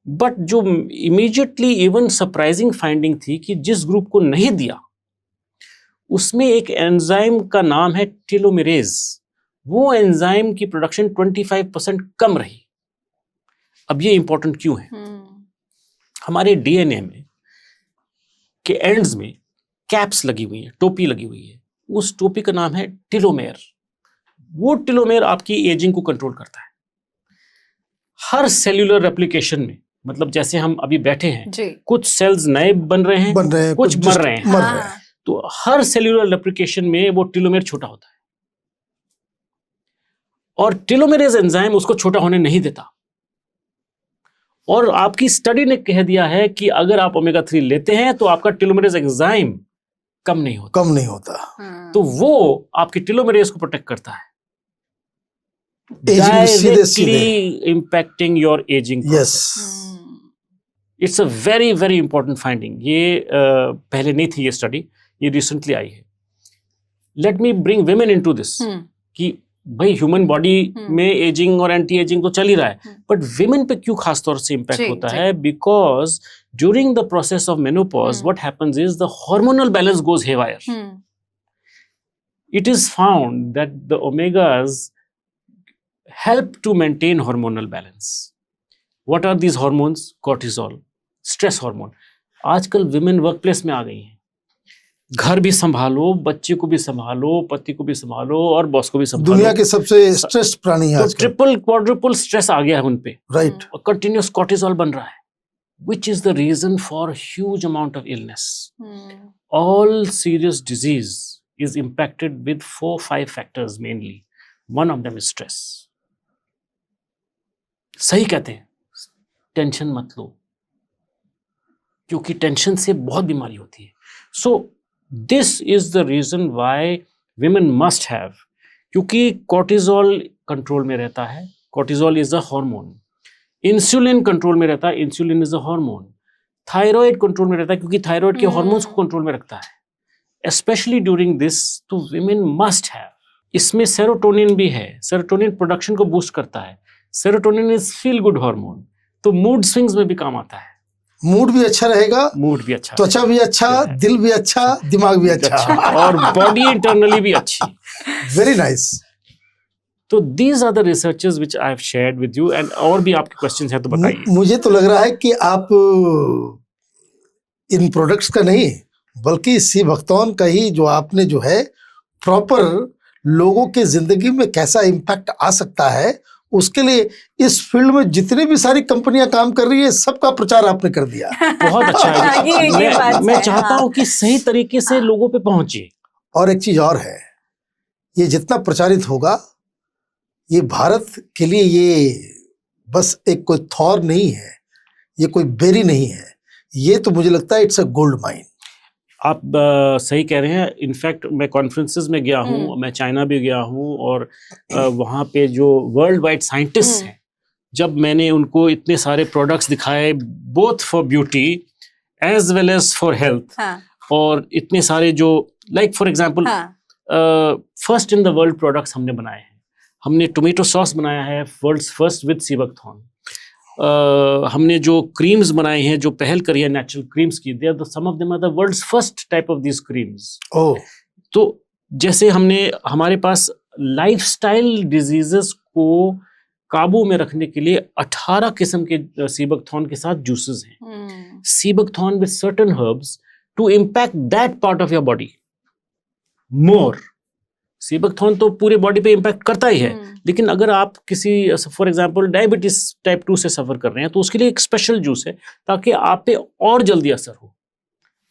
बट जो इमीडिएटली इवन सरप्राइजिंग फाइंडिंग थी कि जिस ग्रुप को नहीं दिया उसमें एक एंजाइम का नाम है टेलोमेरेज। वो एंजाइम की प्रोडक्शन 25% कम रही। अब ये इंपॉर्टेंट क्यों है? हमारे डीएनए में के एंड्स में कैप्स लगी हुई है, टोपी लगी हुई है। उस टोपी का नाम है टेलोमेर। वो टेलोमेर आपकी एजिंग को कंट्रोल करता है। हर सेल्यूलर रेप्लिकेशन में, मतलब जैसे हम अभी बैठे हैं, कुछ सेल्स नए बन रहे हैं, कुछ मर रहे हैं। तो हर सेल्यूलर रेप्लिकेशन में वो टेलोमेर छोटा होता है और टेलोमेरेज एंजाइम उसको छोटा होने नहीं देता। और आपकी स्टडी ने कह दिया है कि अगर आप ओमेगा 3 लेते हैं तो आपका टेलोमेरेज एंजाइम कम नहीं होता। तो वो आपके टेलोमेरेज को प्रोटेक्ट करता है, directly impacting your ageing process. It's a very very important finding. ये पहले नहीं थी ये स्टडी, ये रिसेंटली आई है। Let me bring women into this कि भाई ह्यूमन बॉडी में एजिंग और एंटी एजिंग तो चल ही रहा है, बट विमेन पे क्यों खास तौर से इंपैक्ट होता है? Because during the process of menopause what happens is the hormonal balance goes haywire. It is found that the omegas help to maintain hormonal balance. What are these hormones? Cortisol, stress hormone. आजकल women work place में आ गई हैं। घर भी संभालो, बच्चे को भी संभालो, पति को भी संभालो और बॉस को भी संभालो। दुनिया के सबसे स्ट्रेस प्राणी है आजकल। ट्रिपल क्वाड्रुपल स्ट्रेस आ गया है उन पे, राइट। और कंटिन्यूअस कॉर्टिसोल बन रहा है, which is the reason for huge amount of illness. All serious disease is impacted with 4-5 factors mainly. One of them is stress. सही कहते हैं, टेंशन मत लो, क्योंकि टेंशन से बहुत बीमारी होती है। So this is the reason why women must have, क्योंकि कॉर्टिसोल कंट्रोल में रहता है। Cortisol is a hormone. Insulin control में रहता है, insulin is a hormone. Thyroid control में रहता है, क्योंकि थायराइड के हार्मोन्स को कंट्रोल में रखता है। स्पेशली ड्यूरिंग दिस, तो विमेन मस्ट हैव। इसमें सेरोटोनिन भी है, सेरोटोनिन प्रोडक्शन को बूस्ट करता है। Serotonin is feel good hormone, तो मूड स्विंग्स में भी काम आता है। मूड भी अच्छा रहेगा, मूड भी अच्छा, त्वचा भी अच्छा, दिल भी अच्छा, दिमाग भी अच्छा और बॉडी इंटरनली भी अच्छी। Very nice. तो these are the researches which I have shared with you. And और भी आपके क्वेश्चंस हैं तो बताइए। मुझे तो लग रहा है कि आप इन प्रोडक्ट्स का नहीं, बल्कि सी बख्तौन का ही जो आपने जो है प्रॉपर लोगों के जिंदगी में कैसा इम्पैक्ट आ सकता है, उसके लिए इस फील्ड में जितनी भी सारी कंपनियां काम कर रही है, सबका प्रचार आपने कर दिया। बहुत अच्छा है। मैं चाहता हूं कि सही तरीके से लोगों पे पहुंचे। और एक चीज और है, ये जितना प्रचारित होगा, ये भारत के लिए ये बस एक कोई थॉर नहीं है, ये कोई बेरी नहीं है, ये तो मुझे लगता है इट्स अ गोल्ड माइन। आप सही कह रहे हैं। इनफैक्ट मैं कॉन्फ्रेंसेस में गया हूँ, मैं चाइना भी गया हूँ, और वहाँ पे जो वर्ल्ड वाइड साइंटिस्ट हैं, जब मैंने उनको इतने सारे प्रोडक्ट्स दिखाए, both for beauty as well as for health, और इतने सारे जो like for example first in the world products हमने बनाए हैं। हमने टोमेटो सॉस बनाया है, वर्ल्ड्स फर्स्ट विद सीबकथॉर्न। हमने जो क्रीम्स बनाए हैं, जो पहल करी है नेचुरल क्रीम्स की, they are some of them are the world's first type of this creams. तो जैसे हमारे पास लाइफस्टाइल डिजीजेस को काबू में रखने के लिए 18 किस्म के सीबकथॉर्न के साथ जूसेस हैं। Sea buckthorn with certain herbs to impact that part of your body more. Sea buckthorn तो पूरे बॉडी पे इम्पैक्ट करता ही है, लेकिन अगर आप किसी फॉर एग्जांपल डायबिटीज टाइप 2 से सफर कर रहे हैं, तो उसके लिए एक स्पेशल जूस है ताकि आप पे और जल्दी असर हो।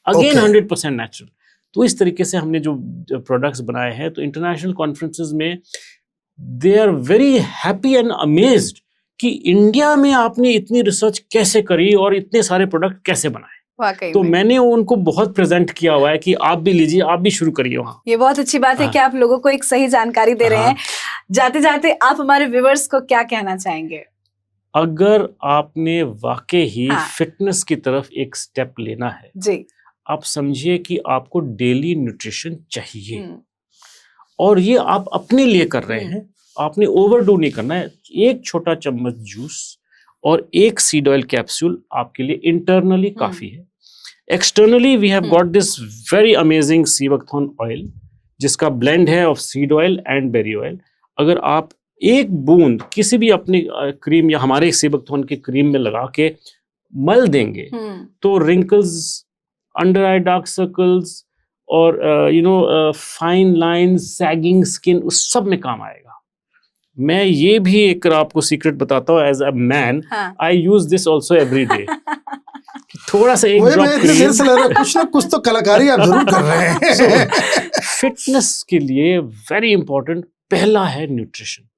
Again 100% natural. तो इस तरीके से हमने जो प्रोडक्ट्स बनाए हैं, तो इंटरनेशनल कॉन्फ्रेंसेस में they are very happy and amazed कि इंडिया में आपने इतनी रिसर्च कैसे करी और इतने सारे प्रोडक्ट कैसे बनाए। तो मैंने उनको बहुत प्रेजेंट किया हुआ है कि आप भी लीजिए, आप भी शुरू करिए वहाँ। ये बहुत अच्छी बात है कि आप लोगों को एक सही जानकारी दे रहे हैं। जाते जाते आप हमारे व्यूअर्स को क्या कहना चाहेंगे? अगर आपने वाकई ही फिटनेस की तरफ एक स्टेप लेना है जी, आप समझिए कि आपको डेली न्यूट्रिशन चाहिए, और ये आप अपने लिए कर रहे हैं, आपने ओवरडू नहीं करना है। एक छोटा चम्मच जूस और एक सीड ऑयल कैप्सूल आपके लिए इंटरनली काफी है। Externally we have hmm. Got this very amazing sea buckthorn oil, जिसका ब्लेंड है of seed oil and berry oil. अगर आप एक बूंद किसी भी अपनी क्रीम या हमारे सीबकथॉर्न की क्रीम में लगा के मल देंगे तो wrinkles, under eye dark circles और फाइन लाइंस, सैगिंग स्किन, उस सब में काम आएगा। मैं ये भी एक आपको सीक्रेट बताता हूँ, as a man I use this also every day. थोड़ा सा एक वही ड्रॉप मैं इतनी देर से लग रहा है कुछ ना कुछ तो कलाकारी आप जरूर कर रहे हैं। फिटनेस के लिए वेरी इंपॉर्टेंट पहला है न्यूट्रिशन,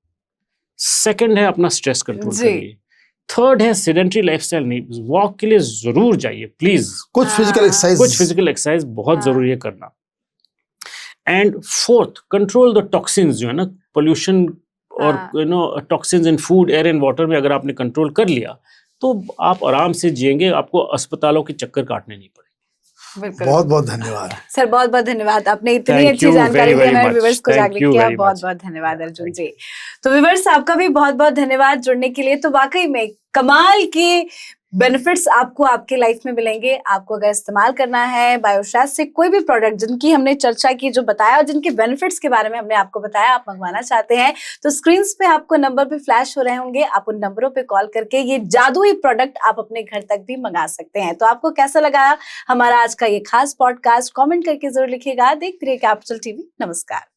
सेकंड है अपना स्ट्रेस कंट्रोल जी। करिए, थर्ड है सेडेंटरी लाइफस्टाइल नहीं, वॉक के लिए जरूर जाइए प्लीज, कुछ फिजिकल एक्सरसाइज, कुछ फिजिकल एक्सरसाइज बहुत हाँ। जरूरी है करना। And fourth, control the toxins, जो है ना पोल्यूशन और हाँ। Toxins in food, air and water में अगर आपने कंट्रोल कर लिया तो आप आराम से जिएंगे, आपको अस्पतालों के चक्कर काटने नहीं पड़ेंगे। बिल्कुल। बहुत बहुत धन्यवाद सर, बहुत बहुत धन्यवाद, आपने इतनी Thank अच्छी you जानकारी very, दी very हमारे much. व्यूअर्स को Thank जागरूक you किया। very बहुत much. बहुत धन्यवाद अर्जुन Thank जी। तो व्यूअर्स, आपका भी बहुत बहुत धन्यवाद जुड़ने के लिए। तो वाकई में कमाल के बेनिफिट्स आपको आपके लाइफ में मिलेंगे। आपको अगर इस्तेमाल करना है बायोशैज से कोई भी प्रोडक्ट जिनकी हमने चर्चा की, जो बताया और जिनके बेनिफिट्स के बारे में हमने आपको बताया, आप मंगवाना चाहते हैं तो स्क्रीन पे आपको नंबर पे फ्लैश हो रहे होंगे, आप उन नंबरों पे कॉल करके ये जादुई प्रोडक्ट आप अपने घर तक भी मंगा सकते हैं। तो आपको कैसा लगा हमारा आज का ये खास पॉडकास्ट, कमेंट करके जरूर लिखिएगा। देखते रहिए कैपिटल टीवी। नमस्कार।